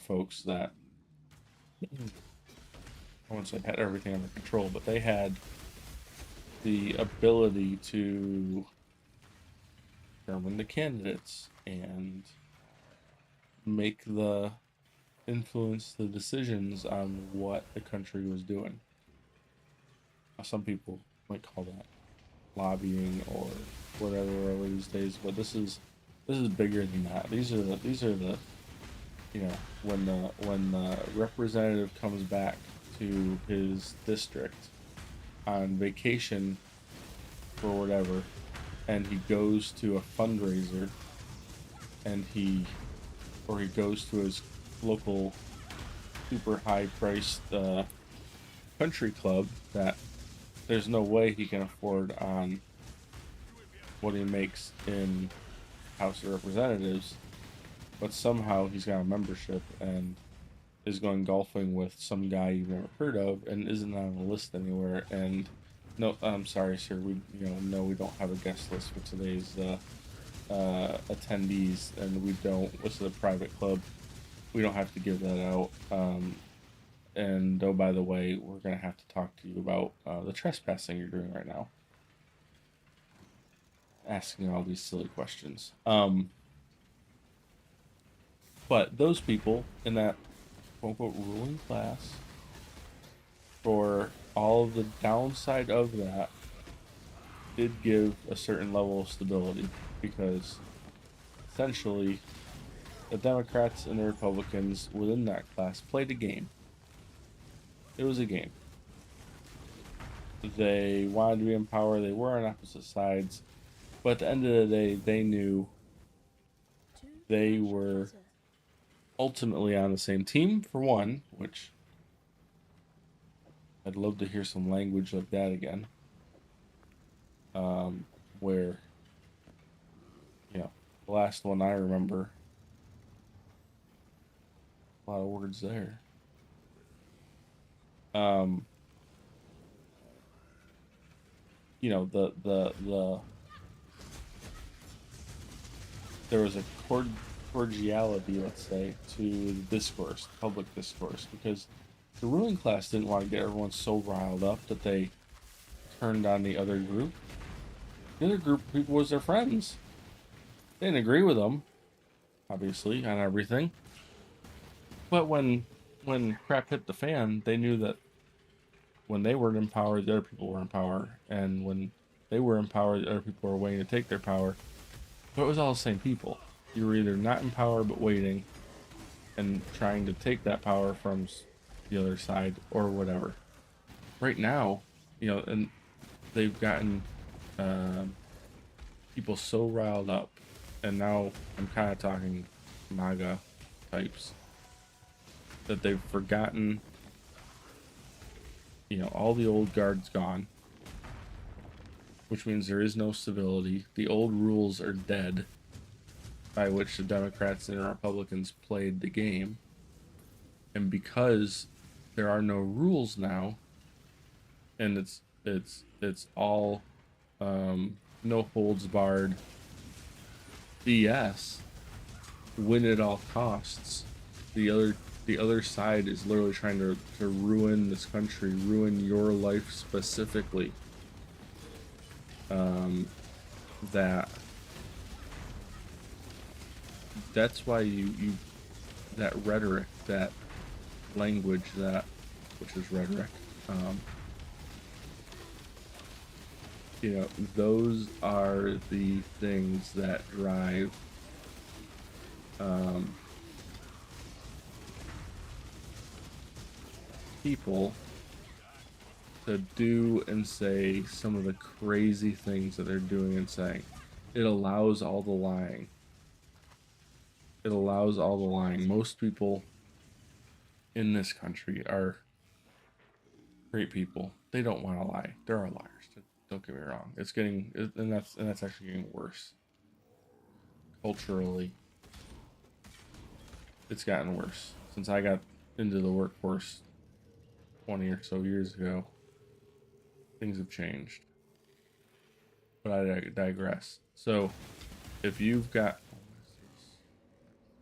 A: folks that I wouldn't say had everything under control, but they had the ability to determine the candidates and influence the decisions on what the country was doing. Some people might call that lobbying or whatever these days, but this is bigger than that. These are the when the representative comes back to his district on vacation or whatever, and he goes to a fundraiser, and he goes to his local super high priced country club that there's no way he can afford on what he makes in House of Representatives, but somehow he's got a membership and is going golfing with some guy you've never heard of and isn't on a list anywhere. And no, I'm sorry, sir, we we don't have a guest list for today's attendees, and we don't. This is a private club. We don't have to give that out. And oh, by the way, we're gonna have to talk to you about the trespassing you're doing right now. Asking all these silly questions. But those people in that quote-unquote ruling class, for all of the downside of that, did give a certain level of stability, because essentially the Democrats and the Republicans within that class played a game. It was a game. They wanted to be in power, they were on opposite sides, but at the end of the day, they knew they were ultimately on the same team, for one, which I'd love to hear some language like that again. Where, the last one I remember, a lot of words there. The there was a cordiality, let's say, to the discourse, public discourse, because the ruling class didn't want to get everyone so riled up that they turned on the other group. The other group of people was their friends. They didn't agree with them, obviously, on everything. But when crap hit the fan, they knew that when they weren't in power, the other people were in power, and when they were in power, the other people were waiting to take their power. But it was all the same people. You were either not in power but waiting, and trying to take that power from the other side or whatever. Right now, and they've gotten people so riled up, and now I'm kind of talking MAGA types, that they've forgotten, all the old guard's gone, which means there is no stability. The old rules are dead, by which the Democrats and Republicans played the game. And because there are no rules now, and it's all no holds barred BS, win at all costs. The other side is literally trying to ruin this country, ruin your life specifically. That's why you that rhetoric, that language, which is rhetoric, those are the things that drive people to do and say some of the crazy things that they're doing and saying. It allows all the lying. It allows all the lying. Most people in this country are great people. They don't want to lie. There are liars. Don't get me wrong. And that's actually getting worse. Culturally, it's gotten worse since I got into the workforce 20 or so years ago. Things have changed, but I digress. So if you've got,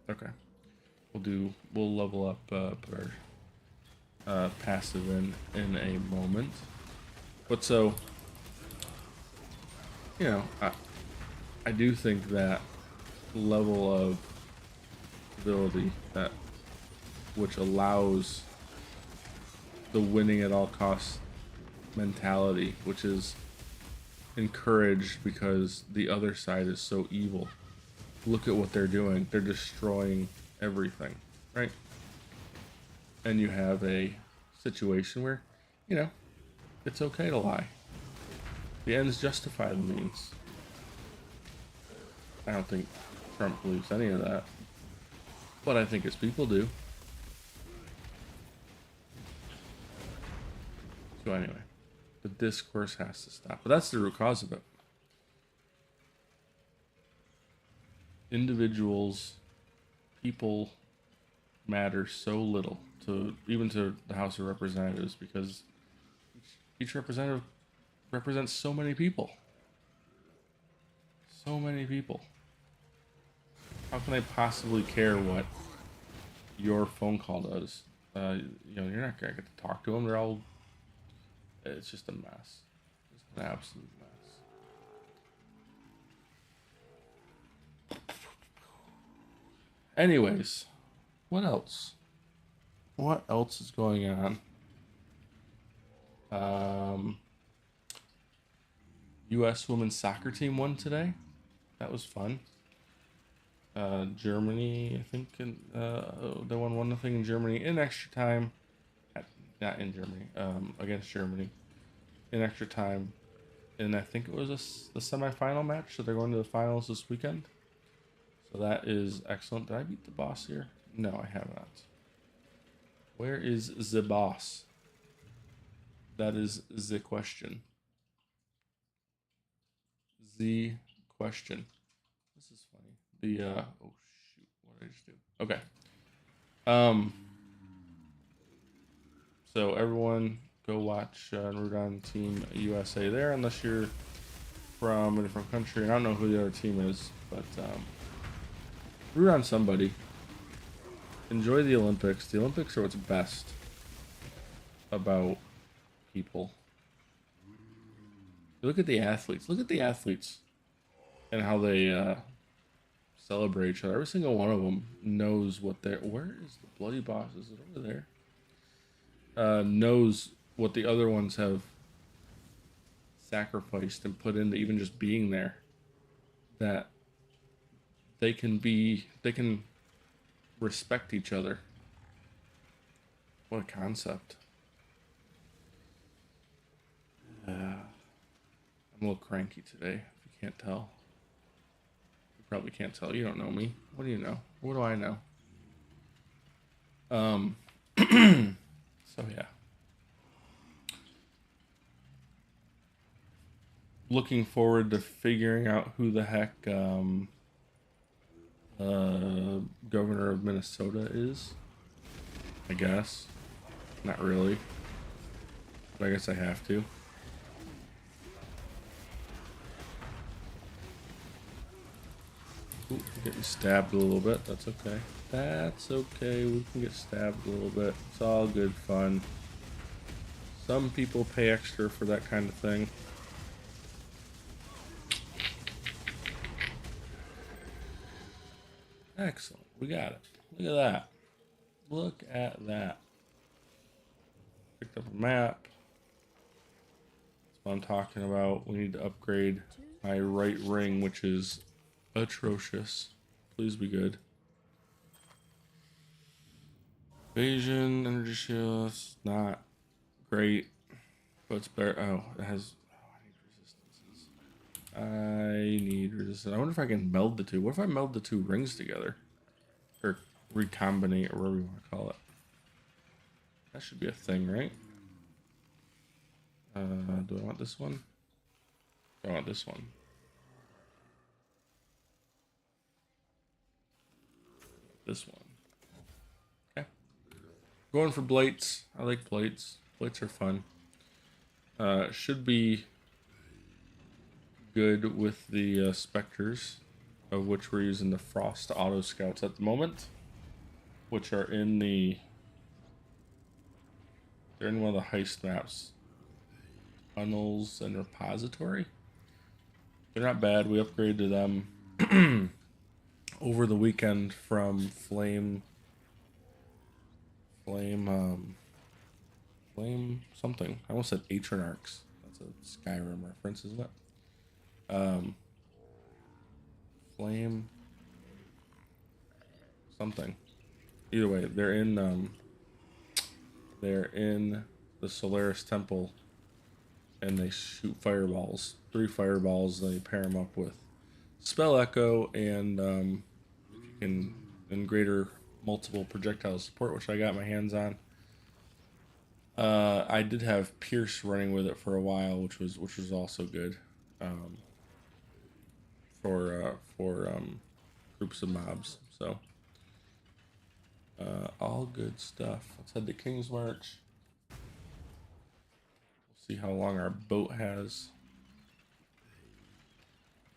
A: okay, we'll level up, put our passive in a moment. But so, I do think that level of ability, that which allows the winning at all costs mentality, which is encouraged because the other side is so evil. Look at what they're doing. They're destroying everything, right? And you have a situation where, it's okay to lie. The ends justify the means. I don't think Trump believes any of that, but I think his people do. So anyway, the discourse has to stop. But that's the root cause of it. Individuals, people matter so little to the House of Representatives, because each representative represents so many people. So many people. How can I possibly care what your phone call does? You're not gonna get to talk to them. It's just a mess. Just an absolute mess. Anyways, what else? What else is going on? U.S. women's soccer team won today. That was fun. Germany, I think, they won 1-0 in Germany in extra time. Not in Germany. Against Germany in extra time, and I think it was the semifinal match. So they're going to the finals this weekend. So that is excellent. Did I beat the boss here? No, I have not. Where is the boss? That is the question. The question. This is funny. Oh shoot, what did I just do? Okay. So everyone go watch and root on Team USA there, unless you're from a different country. And I don't know who the other team is, but Root on somebody. Enjoy the Olympics. The Olympics are what's best about people. Look at the athletes. Look at the athletes and how they celebrate each other. Every single one of them knows what they're. Where is the bloody boss? Is it over there? Knows what the other ones have sacrificed and put into even just being there. That they can respect each other. What a concept. I'm a little cranky today, if you can't tell. You probably can't tell. You don't know me. What do you know? What do I know? So yeah. Looking forward to figuring out who the heck governor of Minnesota is. I guess. Not really. But I guess I have to. Ooh, getting stabbed a little bit. That's okay. That's okay. We can get stabbed a little bit. It's all good fun. Some people pay extra for that kind of thing. Excellent. We got it. Look at that. Look at that. Picked up a map. That's what I'm talking about. We need to upgrade my right ring, which is atrocious. Please be good. Evasion, energy shields, not great. But it's better. Oh, it has. Oh, I need resistance. I wonder if I can meld the two. What if I meld the two rings together? Or recombinate, or whatever you want to call it. That should be a thing, right? Do I want this one? I want this one. This one. Okay. Going for blights. I like blights. Blights are fun. Should be good with the specters, of which we're using the Frost Auto Scouts at the moment, which are in the. They're in one of the heist maps. Tunnels and Repository. They're not bad. We upgraded them over the weekend from Flame something. I almost said Atronarchs. That's a Skyrim reference, isn't it? Flame something. Either way, they're in the Solaris Temple, and they shoot fireballs. 3 fireballs, then you pair them up with Spell Echo and greater multiple projectile support, which I got my hands on. I did have Pierce running with it for a while, which was also good for groups of mobs. So all good stuff. Let's head to King's March. We'll see how long our boat has.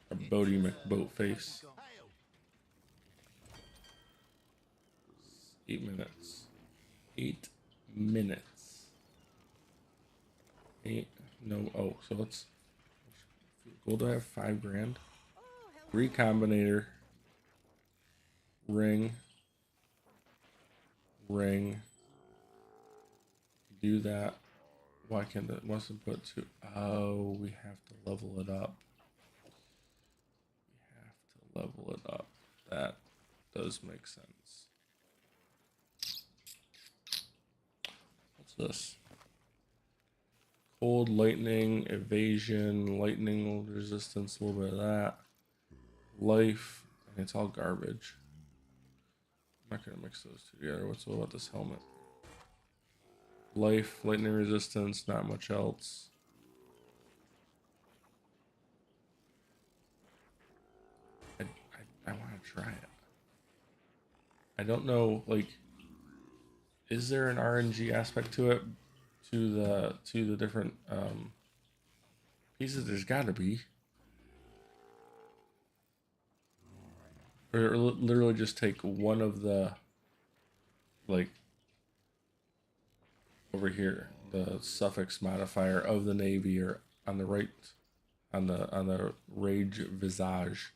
A: Our boaty McBoat face. 8 minutes. 8 minutes. 8. No. Oh, so let's. Gold, do I have 5 grand? Recombinator. Ring. Do that. Why can't that? Mustn't put 2. Oh, we have to level it up. That does make sense. What's this? Cold, lightning, evasion, lightning resistance, a little bit of that. Life, and it's all garbage. I'm not gonna mix those two together. What about this helmet? Life, lightning resistance, not much else. I want to try it. I don't know, like, is there an RNG aspect to it? To the different pieces? There's got to be. or literally just take one of the, like, over here, the suffix modifier of the navy, or on the right, on the rage visage,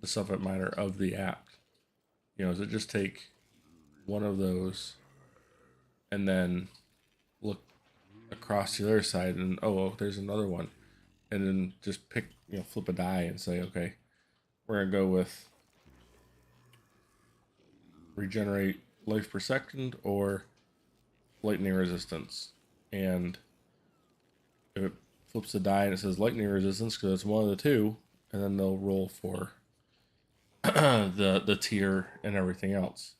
A: the suffix minor of the apt. You know, does it just take one of those and then look across the other side and oh, there's another one, and then just pick, you know, flip a die and say, okay, we're gonna go with regenerate life per second or lightning resistance. And if it flips the die and it says lightning resistance because it's one of the two, and then they'll roll for the tier and everything else.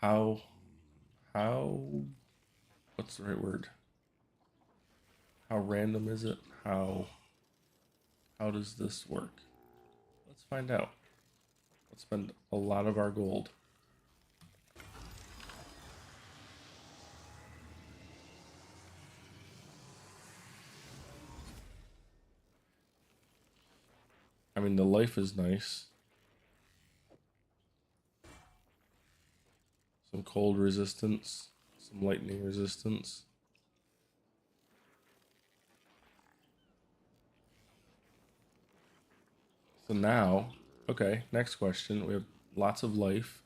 A: How what's the right word? How random is it? How does this work? Let's find out. Let's spend a lot of our gold. I mean, the life is nice. Some cold resistance, some lightning resistance. So now, okay, next question. We have lots of life.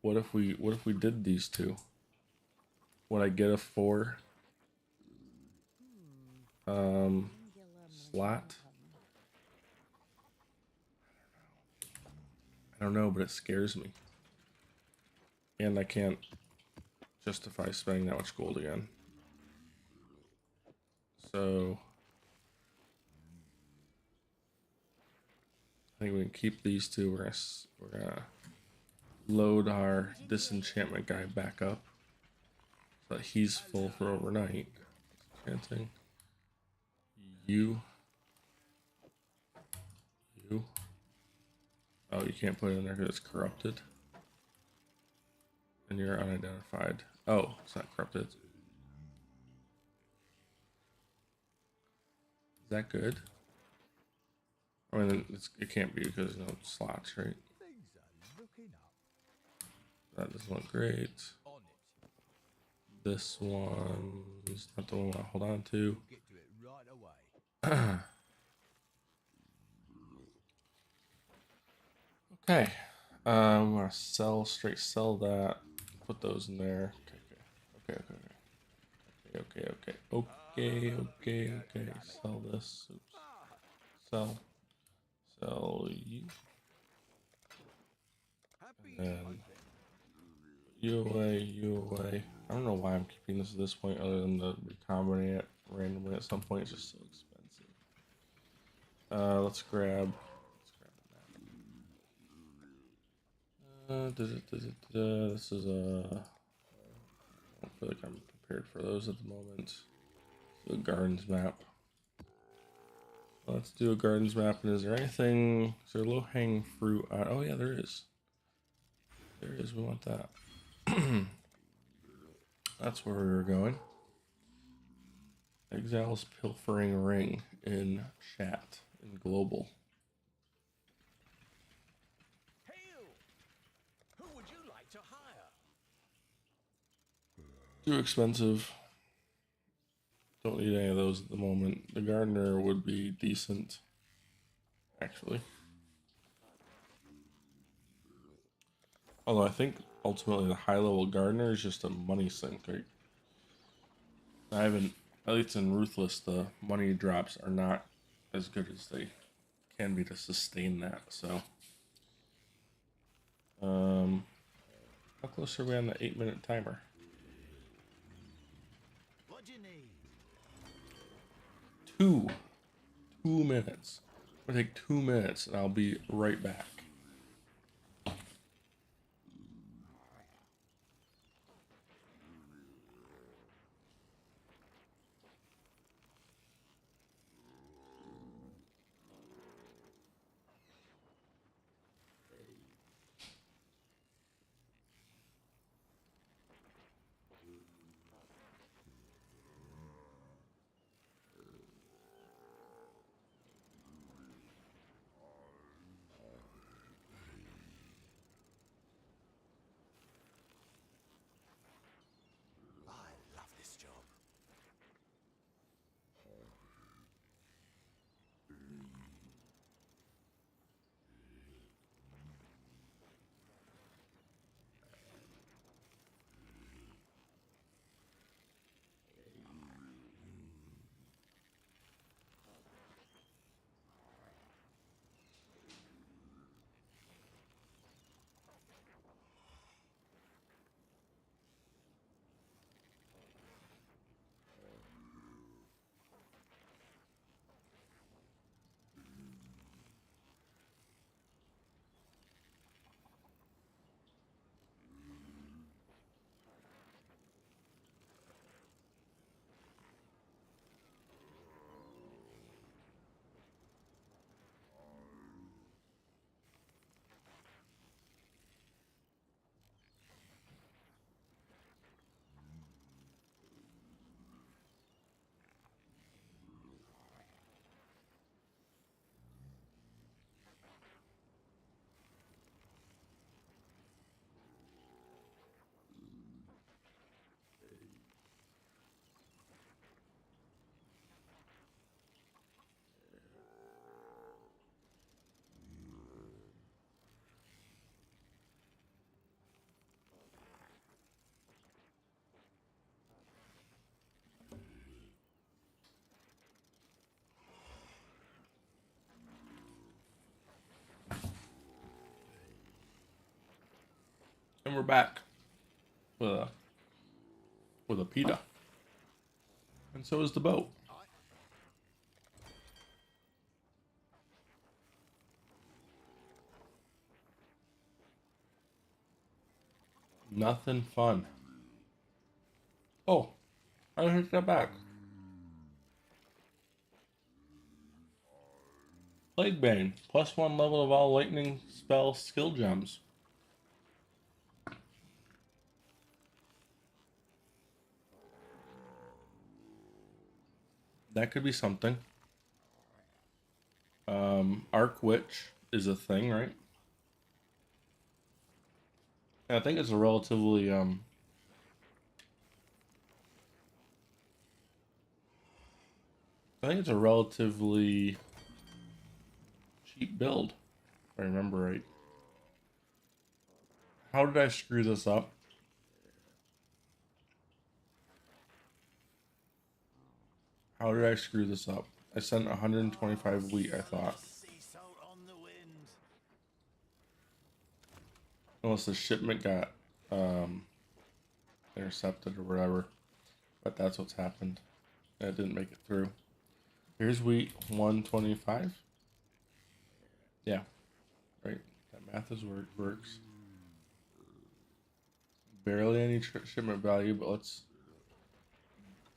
A: What if we did these two? Would I get a 4 slot? I don't know, but it scares me. And I can't justify spending that much gold again. So I think we can keep these two. We're gonna load our disenchantment guy back up so that he's full for overnight. Disenchanting. You. Oh, you can't put it in there because it's corrupted. And you're unidentified. Oh, it's not corrupted. Is that good? I mean, it can't be because no slots, right? That doesn't look great. This one is not the one I hold on to. Okay. I'm gonna straight sell that. Put those in there. Okay. Sell this. Oops. Sell you. And then you away. I don't know why I'm keeping this at this point other than the recombining it randomly at some point. It's just so expensive. Let's grab this is a. I don't feel like I'm prepared for those at the moment. So a gardens map. Let's do a gardens map. And is there anything? Is there low hanging fruit? Oh yeah, there is. There is. We want that. That's where we were going. Exile's pilfering ring in chat in global.
B: Hail! Who would you like to hire?
A: Too expensive. Don't need any of those at the moment. The gardener would be decent, actually. Although I think ultimately the high-level gardener is just a money sink, right? I haven't, at least in Ruthless, the money drops are not as good as they can be to sustain that. So, how close are we on the 8-minute timer?
B: What do you need?
A: 2 minutes. It'll take 2 minutes, and I'll be right back. we're back with a pita. And so is the boat. Nothing fun. Oh, I take that back. Plague Bane. +1 level of all lightning spell skill gems. That could be something. Arc Witch is a thing, right? I think it's a relatively I think it's a relatively cheap build, if I remember right. How did I screw this up? How did I screw this up? I sent 125 wheat, I thought. Unless the shipment got intercepted or whatever. But that's what's happened. It didn't make it through. Here's wheat 125. Yeah. Right. That math works. Barely any shipment value, but let's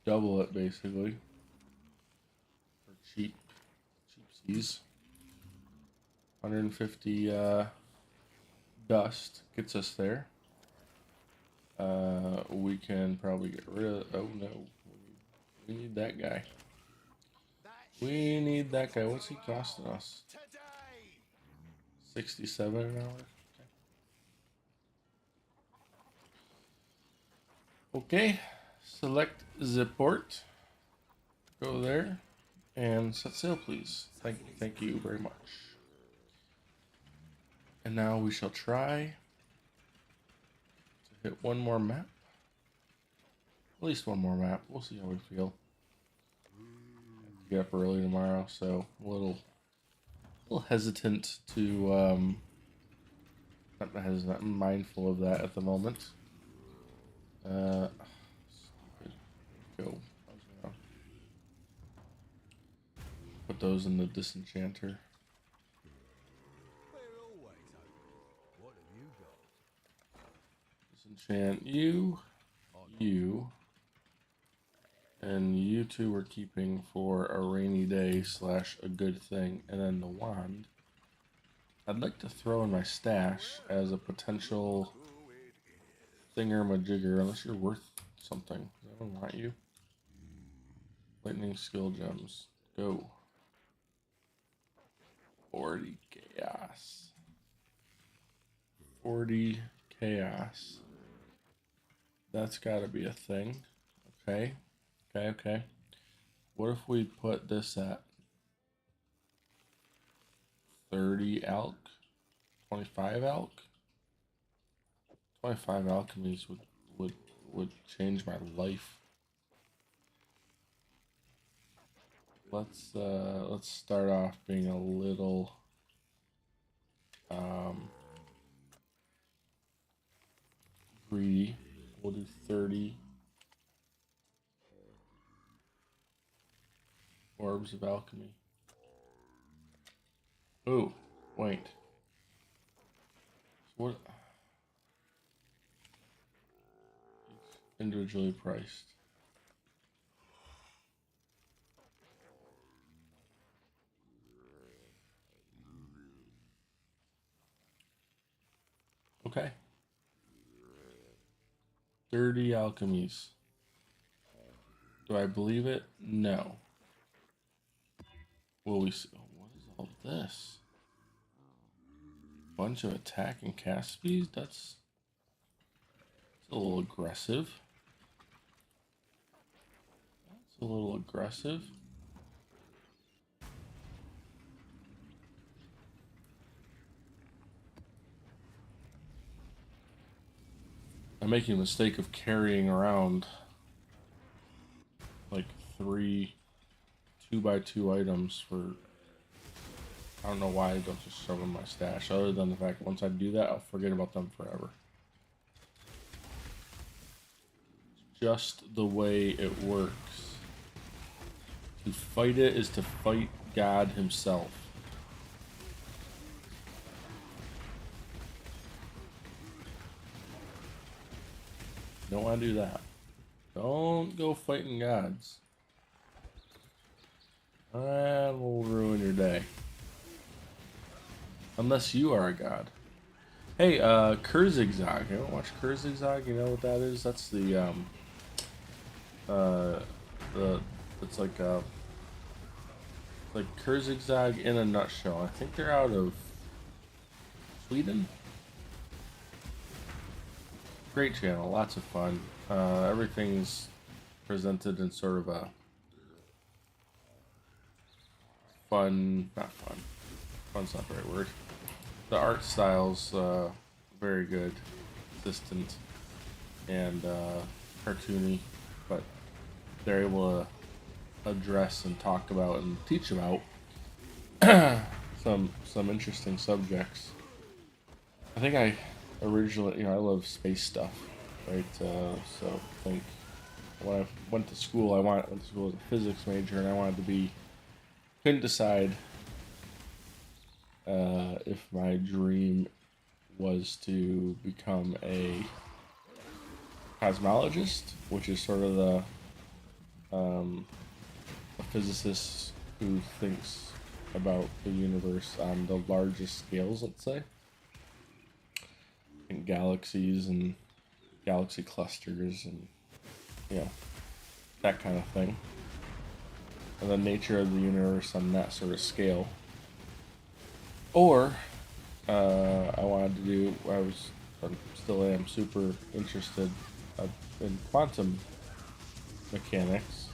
A: double it basically. For cheapsies. 150 dust gets us there. We can probably get rid of. Oh no, we need that guy. We need that guy. What's he costing us? 67 an hour. Okay. Select the port. Go there and set sail, please. Thank you very much. And now we shall try to hit one more map. At least one more map. We'll see how we feel. Get up early tomorrow, so a little hesitant to not hesitant, I'm mindful of that at the moment. Stupid. Go. I was gonna put those in the disenchanter. Disenchant you, and you two are keeping for a rainy day / a good thing, and then the wand I'd like to throw in my stash as a potential thingamajigger, unless you're worth something. I don't want you. Lightning skill gems. Go. 40 chaos. 40 chaos. That's gotta be a thing. Okay. Okay. What if we put this at 30 alch? 25 alch? 25 alchemies would change my life. Let's start off being a little greedy. We'll do 30 orbs of alchemy. Oh, wait. So what? It's individually priced. Okay. 30 alchemies. Do I believe it? No. Will we see? What is all this? Bunch of attack and cast speed? That's a little aggressive. That's a little aggressive. I'm making a mistake of carrying around like 3 2x2 items for. I don't know why I don't just shove them in my stash, other than the fact that once I do that, I'll forget about them forever. just the way it works. To fight it is to fight God himself. Don't want to do that. Don't go fighting gods. That will ruin your day. Unless you are a god. Hey, Kurzigzag. You ever watch Kurzigzag? You know what that is? That's the it's like Kurzigzag in a nutshell. I think they're out of Sweden. Great channel, lots of fun. Everything's presented in sort of a not fun. Fun's not the right word. The art style's very good, consistent, and cartoony, but they're able to address and talk about and teach about some interesting subjects. I think I originally, I love space stuff, right? So I think when I went to school, went to school as a physics major, and I wanted to be. Couldn't decide if my dream was to become a cosmologist, which is sort of a physicist who thinks about the universe on the largest scales, let's say, and galaxies and galaxy clusters and that kind of thing. And the nature of the universe on that sort of scale. Or I wanted to do, I still am super interested in quantum mechanics,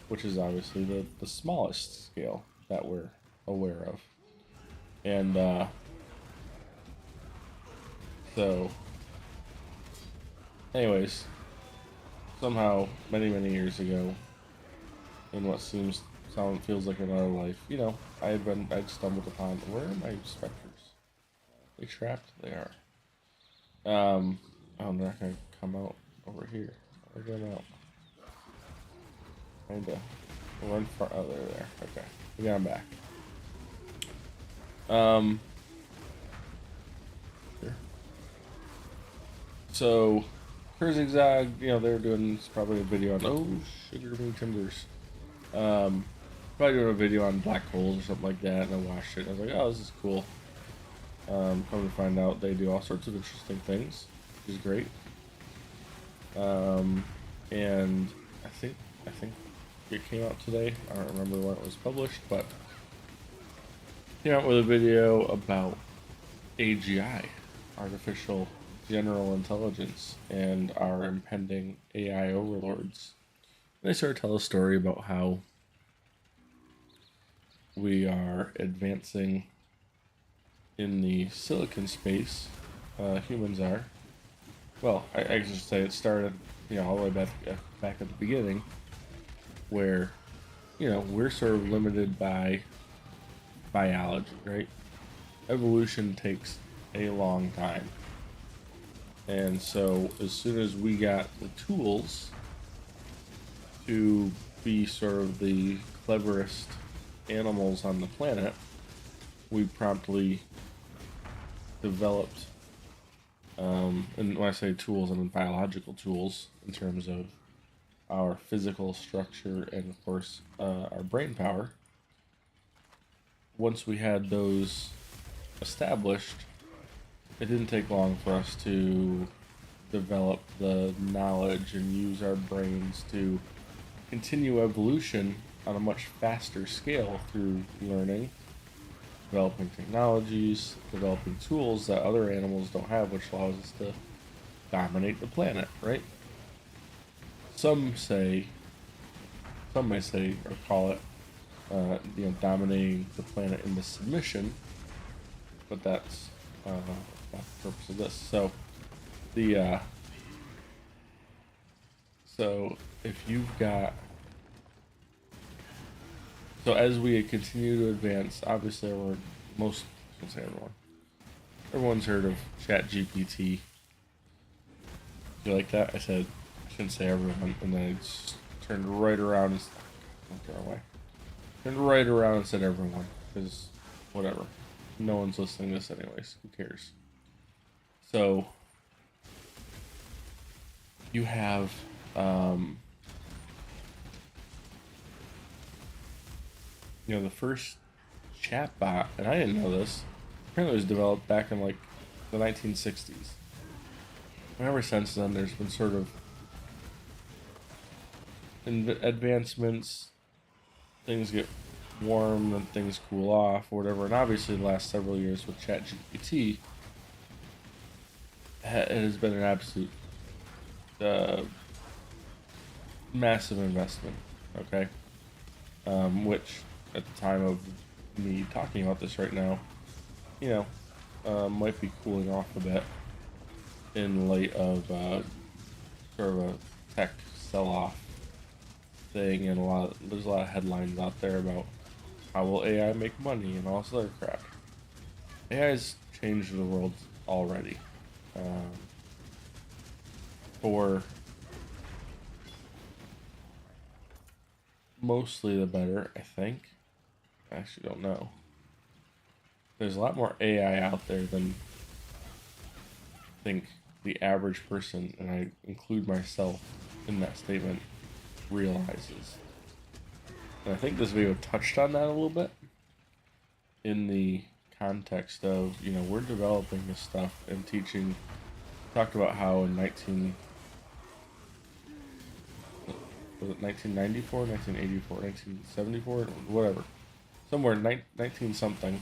A: which is obviously the smallest scale that we're aware of. And so anyways, somehow many years ago, in what feels like another life, I'd stumbled upon, where are my specters? Are they trapped? They are. Oh, they're not gonna come out over here. They're going out. Kinda. Run far. Oh, they're there. Okay. We got them back. Here. So, Kurzigzag, they were doing probably a video on, sugar bean timbers. Probably doing a video on black holes or something like that, and I watched it and I was like, oh, this is cool. Come to find out they do all sorts of interesting things, which is great. And I think it came out today. I don't remember when it was published, but came out with a video about AGI, artificial general intelligence, and our impending AI overlords. They sort of tell a story about how we are advancing in the silicon space. Humans are. Well, I should say it started, all the way back at the beginning, where, we're sort of limited by biology, right? Evolution takes a long time. And so as soon as we got the tools to be sort of the cleverest animals on the planet, we promptly developed, and when I say tools, I mean biological tools in terms of our physical structure and, of course, our brain power. Once we had those established, it didn't take long for us to develop the knowledge and use our brains to continue evolution on a much faster scale through learning, developing technologies, developing tools that other animals don't have, which allows us to dominate the planet, right? Some may say or call it, dominating the planet into submission, but that's not the purpose of this. So so if you've got, so as we continue to advance, obviously everyone's heard of ChatGPT. You like that? I said shouldn't say everyone, and then I just turned right around and went the wrong way. Turned right around and said everyone, because whatever. No one's listening to this anyways. Who cares? So you have the first chatbot, and I didn't know this. Apparently, it was developed back in like the 1960s. And ever since then, there's been sort of advancements. Things get warm and things cool off, or whatever. And obviously, the last several years with ChatGPT, it has been an absolute massive investment. Okay, which at the time of me talking about this right now, might be cooling off a bit in light of sort of a tech sell-off thing, and there's a lot of headlines out there about how will AI make money and all this other crap. AI's changed the world already, for mostly the better, I think. I actually don't know. There's a lot more AI out there than I think the average person, and I include myself in that statement, realizes. And I think this video touched on that a little bit in the context of, we're developing this stuff and teaching. Talked about how in 1994, 1984, 1974, whatever, somewhere 19 something,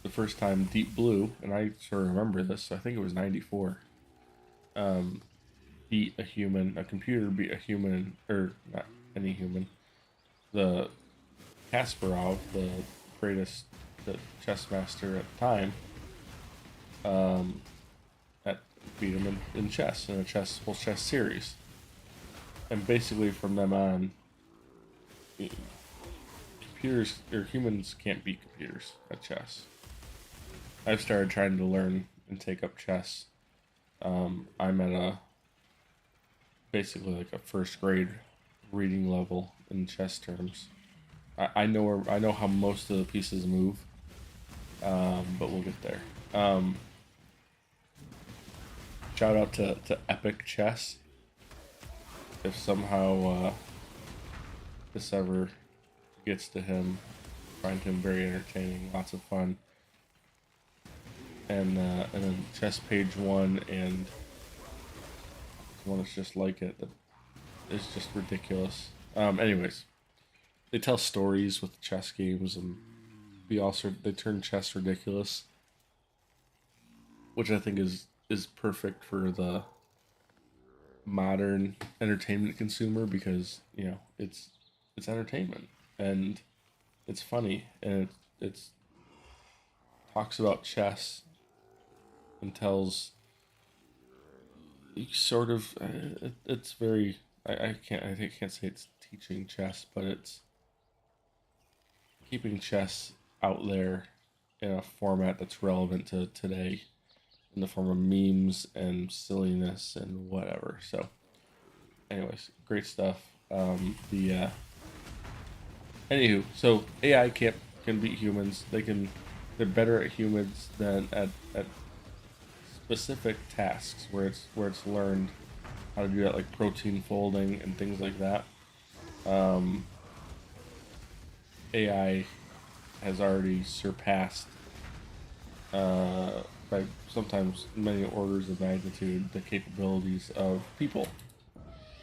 A: the first time Deep Blue, and I sort of remember this, so I think it was 94, beat a human, a computer beat a human, or not any human, the Kasparov, the greatest chess master at the time, beat him in chess, in a whole chess series. And basically from them on, computers, or humans can't beat computers at chess. I've started trying to learn and take up chess. I'm at basically like a first grade reading level in chess terms. I know how most of the pieces move, but we'll get there. Shout out to Epic Chess. If somehow this ever gets to him, find him very entertaining, lots of fun. And then Chess Page 1 and one that's just like it, that is just ridiculous. Anyways, they tell stories with chess games, and they turn chess ridiculous, which I think is perfect for the modern entertainment consumer, because it's entertainment and it's funny, and it's talks about chess and tells sort of it's very I can't say it's teaching chess, but it's keeping chess out there in a format that's relevant to today, in the form of memes and silliness and whatever. So anyways, great stuff. Anywho, so AI can beat humans. They're better at humans than at specific tasks where it's learned how to do that, like protein folding and things like that. AI has already surpassed by sometimes many orders of magnitude the capabilities of people.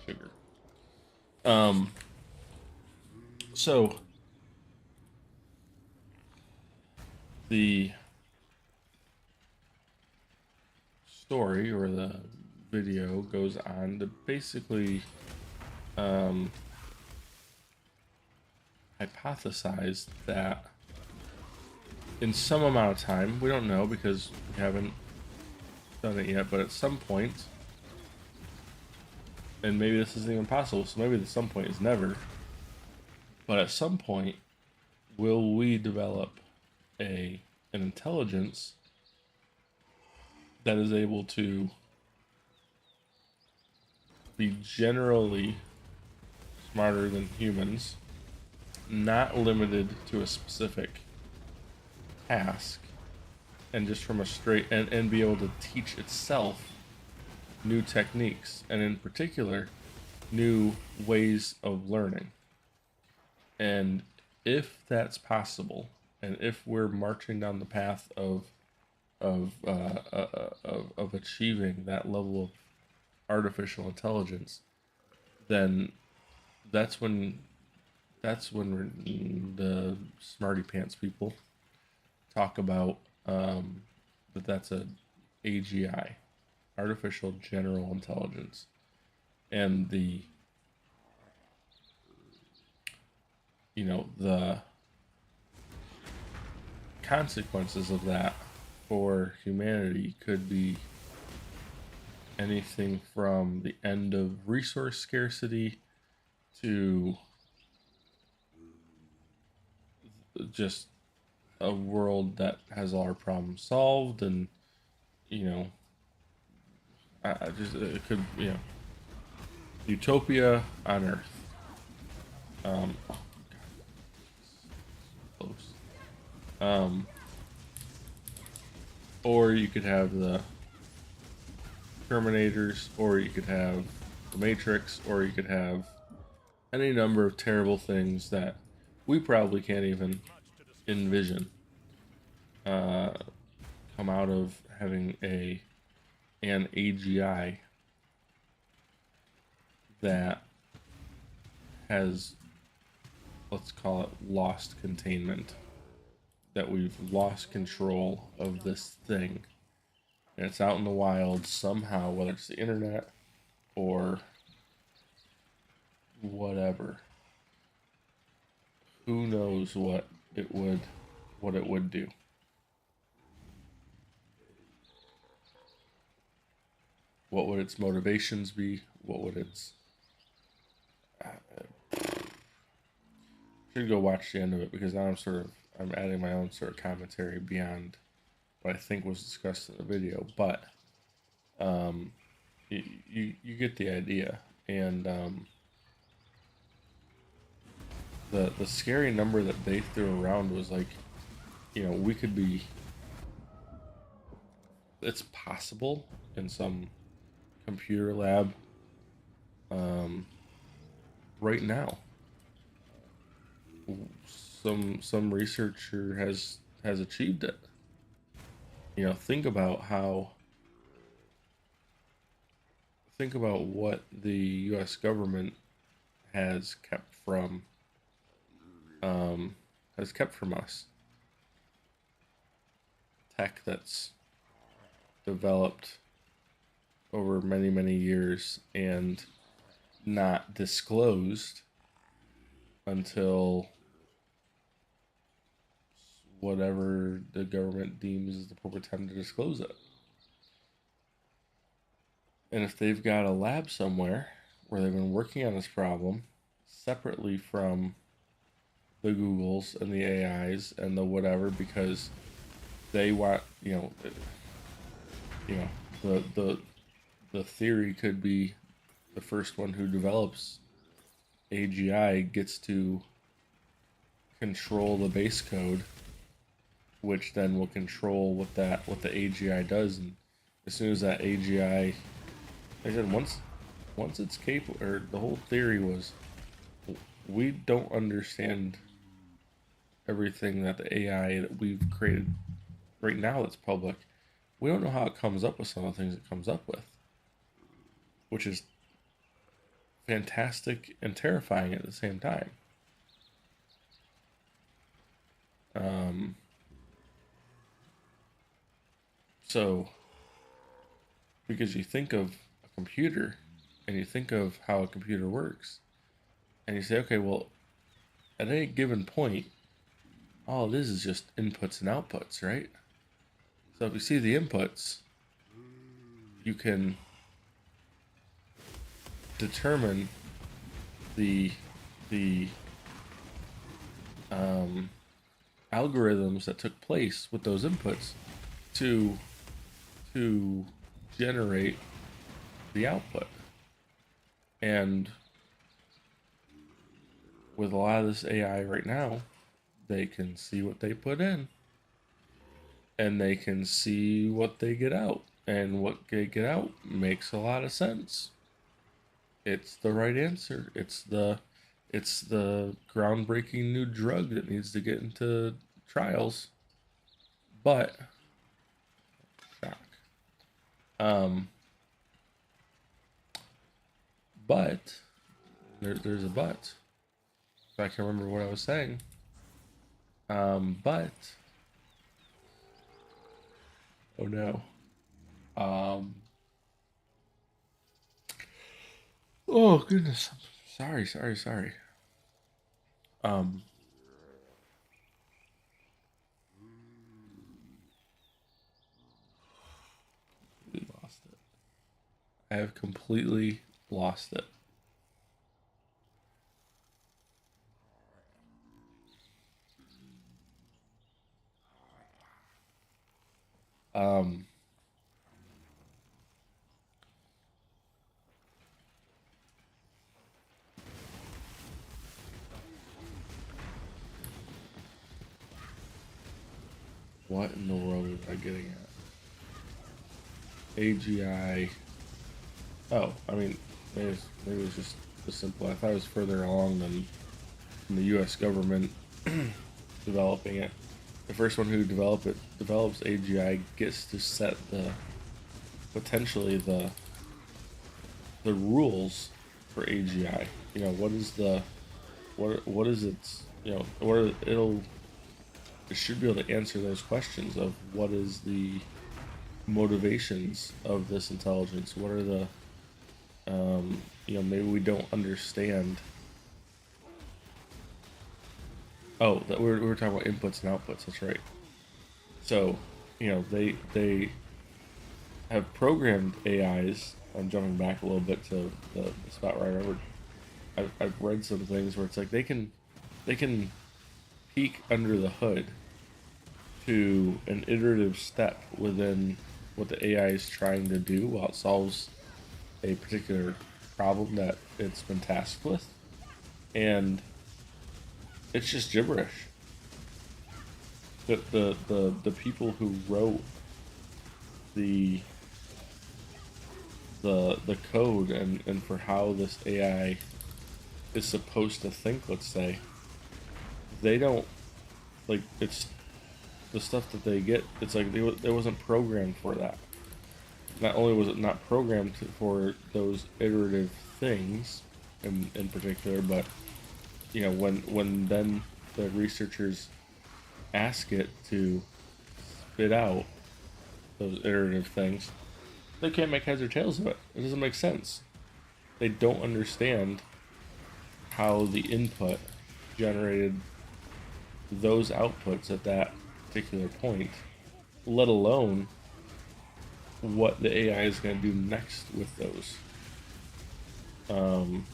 A: Sugar. So the story, or the video, goes on to basically hypothesize that in some amount of time, we don't know because we haven't done it yet, but at some point, and maybe this isn't even possible, so maybe the some point is never, but at some point, will we develop an intelligence that is able to be generally smarter than humans, not limited to a specific task, and just from a straight and be able to teach itself new techniques, and in particular new ways of learning. And if that's possible, and if we're marching down the path of achieving that level of artificial intelligence, then that's when the smarty pants people talk about that's a AGI, artificial general intelligence, and the the consequences of that for humanity could be anything from the end of resource scarcity to just a world that has all our problems solved, and I just it could utopia on Earth. Oh, God, close. Or you could have the Terminators, or you could have the Matrix, or you could have any number of terrible things that we probably can't even envision come out of having an AGI that has, let's call it, lost containment, that we've lost control of this thing, and it's out in the wild somehow, whether it's the internet or whatever. Who knows what it would do. What would its motivations be? What would its should go watch the end of it, because now I'm adding my own sort of commentary beyond what I think was discussed in the video, but you get the idea. And the scary number that they threw around was like, we could be, it's possible in some computer lab right now. Some researcher has achieved it. Think about what the U.S. government has kept from us. Tech that's developed over many, many years and not disclosed until whatever the government deems is the proper time to disclose it. And if they've got a lab somewhere where they've been working on this problem separately from the Googles and the AIs and the whatever, because they want, the theory could be the first one who develops AGI gets to control the base code, which then will control what the AGI does. And as soon as that AGI, like I said, once it's capable, or the whole theory was, we don't understand everything that the AI that we've created right now that's public. We don't know how it comes up with some of the things it comes up with, which is fantastic and terrifying at the same time. So, because you think of a computer and you think of how a computer works, and you say, okay, well, at any given point, all it is just inputs and outputs, right? So if you see the inputs, you can determine the algorithms that took place with those inputs to generate the output. And with a lot of this AI right now, they can see what they put in and they can see what they get out. And what they get out makes a lot of sense. It's the right answer. It's the groundbreaking new drug that needs to get into trials. But shock. Um but there's a but. So I can remember what I was saying. But oh no. Um oh goodness. Sorry. Um we lost it. I have completely lost it. Um what in the world was I getting at? AGI. Oh, I mean, maybe it's just as simple. I thought it was further along than the U.S. government developing it. The first one who develops AGI gets to set potentially the rules for AGI. You know, what is the what is its, you know, it should be able to answer those questions of what is the motivations of this intelligence. What are the you know, maybe we don't understand. Oh, that we were talking about inputs and outputs. That's right. So, you know, they have programmed AIs. I'm jumping back a little bit to the spot where I remembered. I've read some things where it's like they can peek under the hood to an iterative step within what the AI is trying to do while it solves a particular problem that it's been tasked with, and it's just gibberish. The people who wrote the the code and for how this AI is supposed to think, let's say, they don't, like, it's the stuff that they get, it's like it wasn't programmed for that. Not only was it not programmed for those iterative things in particular, but you know, when then the researchers ask it to spit out those iterative things, they can't make heads or tails of it. It doesn't make sense. They don't understand how the input generated those outputs at that particular point, let alone what the AI is going to do next with those. Um,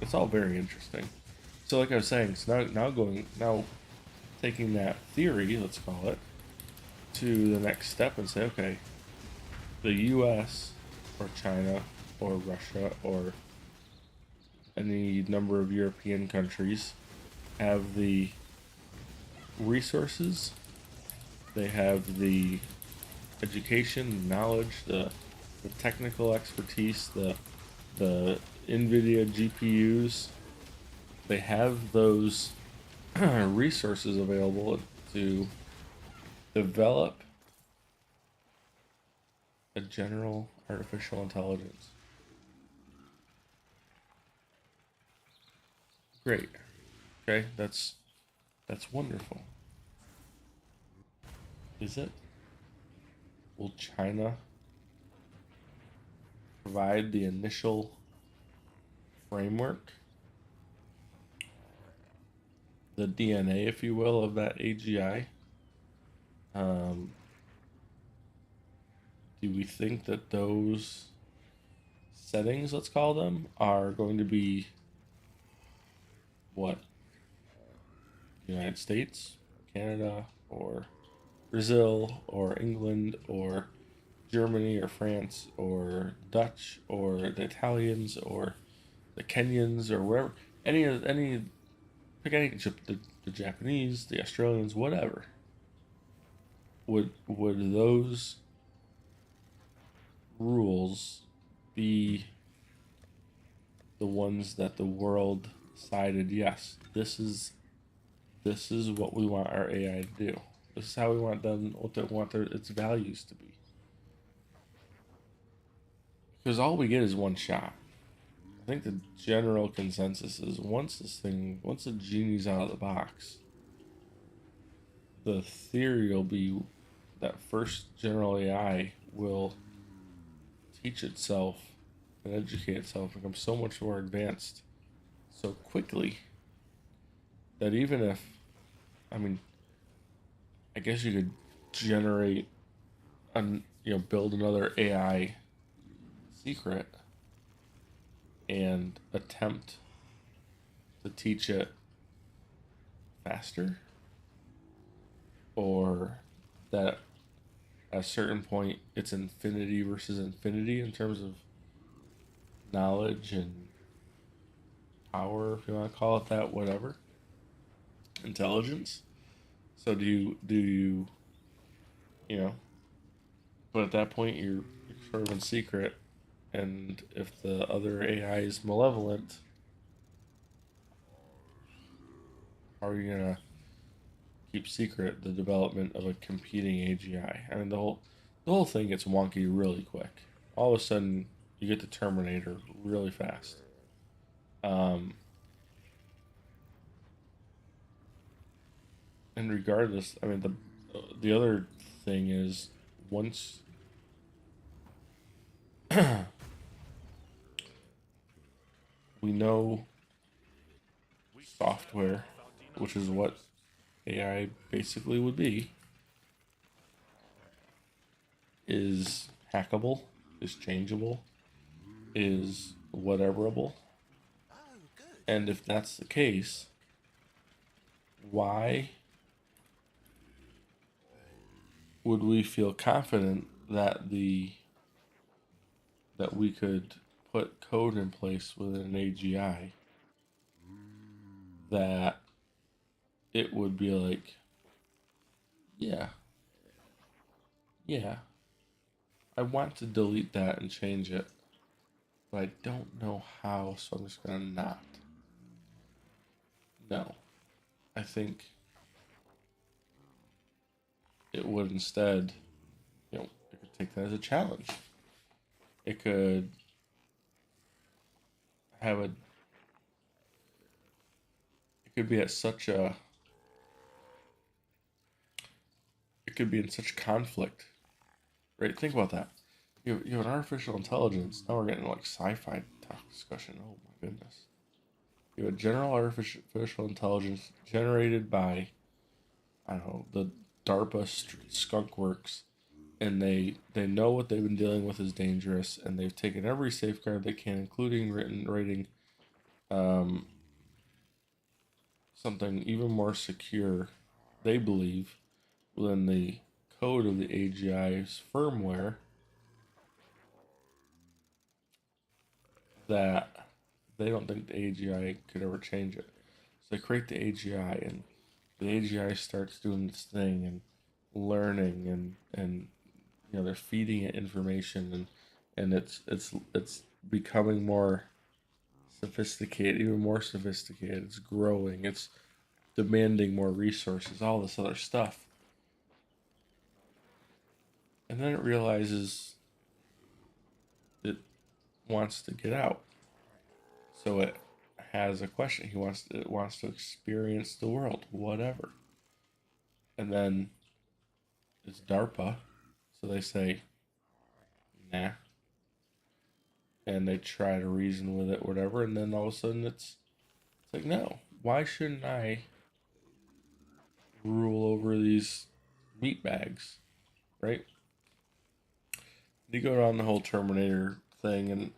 A: it's all very interesting. So, like I was saying, so now taking that theory, let's call it, to the next step and say, okay, the U.S. or China or Russia or any number of European countries have the resources, they have the education, knowledge, the technical expertise, the NVIDIA GPUs. They have those resources available to develop a general artificial intelligence. Great. Okay, that's wonderful. Is it? Will China provide the initial framework, the DNA, if you will, of that AGI? Um, do we think that those settings, let's call them, are going to be what? United States, Canada, or Brazil, or England, or Germany, or France, or Dutch, or the Italians, or the Kenyans or wherever, pick any ship, the Japanese, the Australians, whatever. Would those rules be the ones that the world decided? Yes, this is what we want our AI to do. This is how we want them, what they want its values to be. Because all we get is one shot. I think the general consensus is once the genie's out of the box, the theory will be that first general AI will teach itself and educate itself, become so much more advanced so quickly that even if, I mean, I guess you could generate build another AI secret and attempt to teach it faster, or that at a certain point it's infinity versus infinity in terms of knowledge and power, if you want to call it that, whatever, intelligence. So do you you know? But at that point, you're sort of in secret, and if the other AI is malevolent, how are you gonna keep secret the development of a competing AGI? I mean, the whole thing gets wonky really quick. All of a sudden, you get the Terminator really fast. Um, and regardless, I mean, the other thing is once we know software, which is what AI basically would be, is hackable, is changeable, is whateverable.
B: Oh, good.
A: And if that's the case, why would we feel confident that we could put code in place within an AGI that it would be like, yeah, yeah, I want to delete that and change it, but I don't know how, so I'm just gonna not. No, I think it would instead, it could take that as a challenge. It could have a, it could be at such a, it could be in such conflict, right? Think about that. You have an artificial intelligence. Now we're getting like sci-fi talk discussion. Oh my goodness. You have a general artificial intelligence generated by, I don't know, the DARPA skunk works, and they know what they've been dealing with is dangerous, and they've taken every safeguard they can, including writing um, something even more secure, they believe, within the code of the AGI's firmware, that they don't think the AGI could ever change it. So they create the AGI, and the AGI starts doing its thing and learning, and they're feeding it information, and it's becoming more sophisticated, even more sophisticated. It's growing. It's demanding more resources. All this other stuff, and then it realizes it wants to get out. So it has a question. It wants to experience the world, whatever. And then it's DARPA, so they say, nah, and they try to reason with it, whatever. And then all of a sudden, it's like, no, why shouldn't I rule over these meat bags, right? You go down the whole Terminator thing, and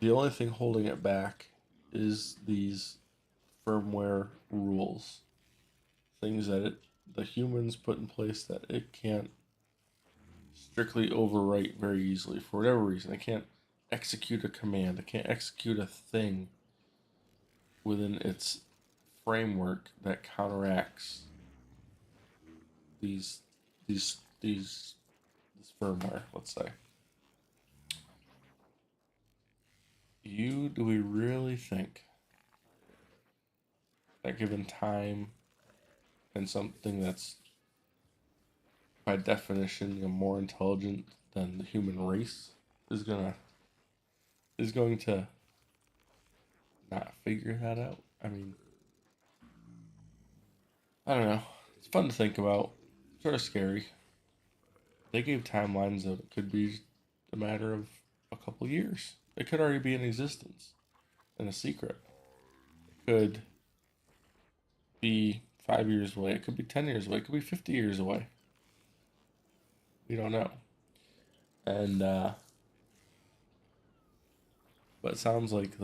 A: the only thing holding it back is these firmware rules, things that the humans put in place that it can't strictly overwrite very easily for whatever reason. It can't execute a command. It can't execute a thing within its framework that counteracts these this firmware, let's say. Do we really think that given time and something that's by definition more intelligent than the human race is going to not figure that out? I mean, I don't know. It's fun to think about. Sort of scary. They gave timelines that it could be a matter of a couple years. It could already be in existence and a secret. It could be 5 years away. It could be 10 years away. It could be 50 years away. We don't know. And but it sounds like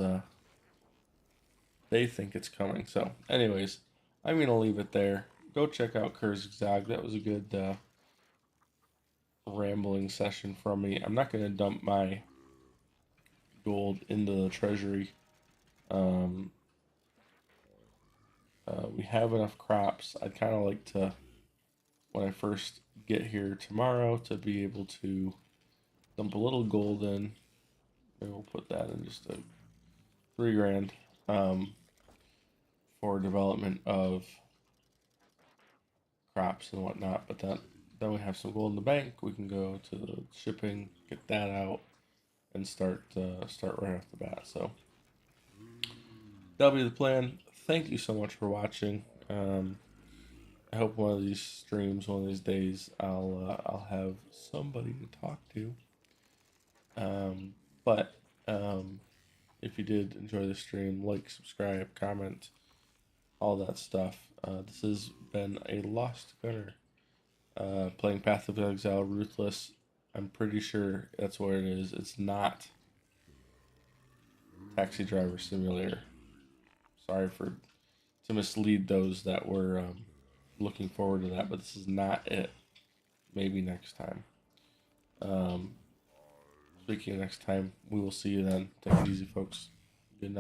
A: they think it's coming. So, anyways, I'm gonna leave it there. Go check out Kurzgesagt. That was a good rambling session from me. I'm not gonna dump my gold into the treasury. We have enough crops. I'd kind of like to, when I first get here tomorrow, to be able to dump a little gold in. Maybe we'll put that in just a 3 grand for development of crops and whatnot. But then we have some gold in the bank. We can go to the shipping, get that out, and start right off the bat. So that'll be the plan. Thank you so much for watching. I hope one of these streams, one of these days, I'll have somebody to talk to. But if you did enjoy the stream, like, subscribe, comment, all that stuff. This has been a Lost Gunner playing Path of Exile Ruthless. I'm pretty sure that's what it is. It's not Taxi Driver Simulator. Sorry to mislead those that were looking forward to that, but this is not it. Maybe next time. Speaking of next time, we will see you then. Take it easy, folks. Good night.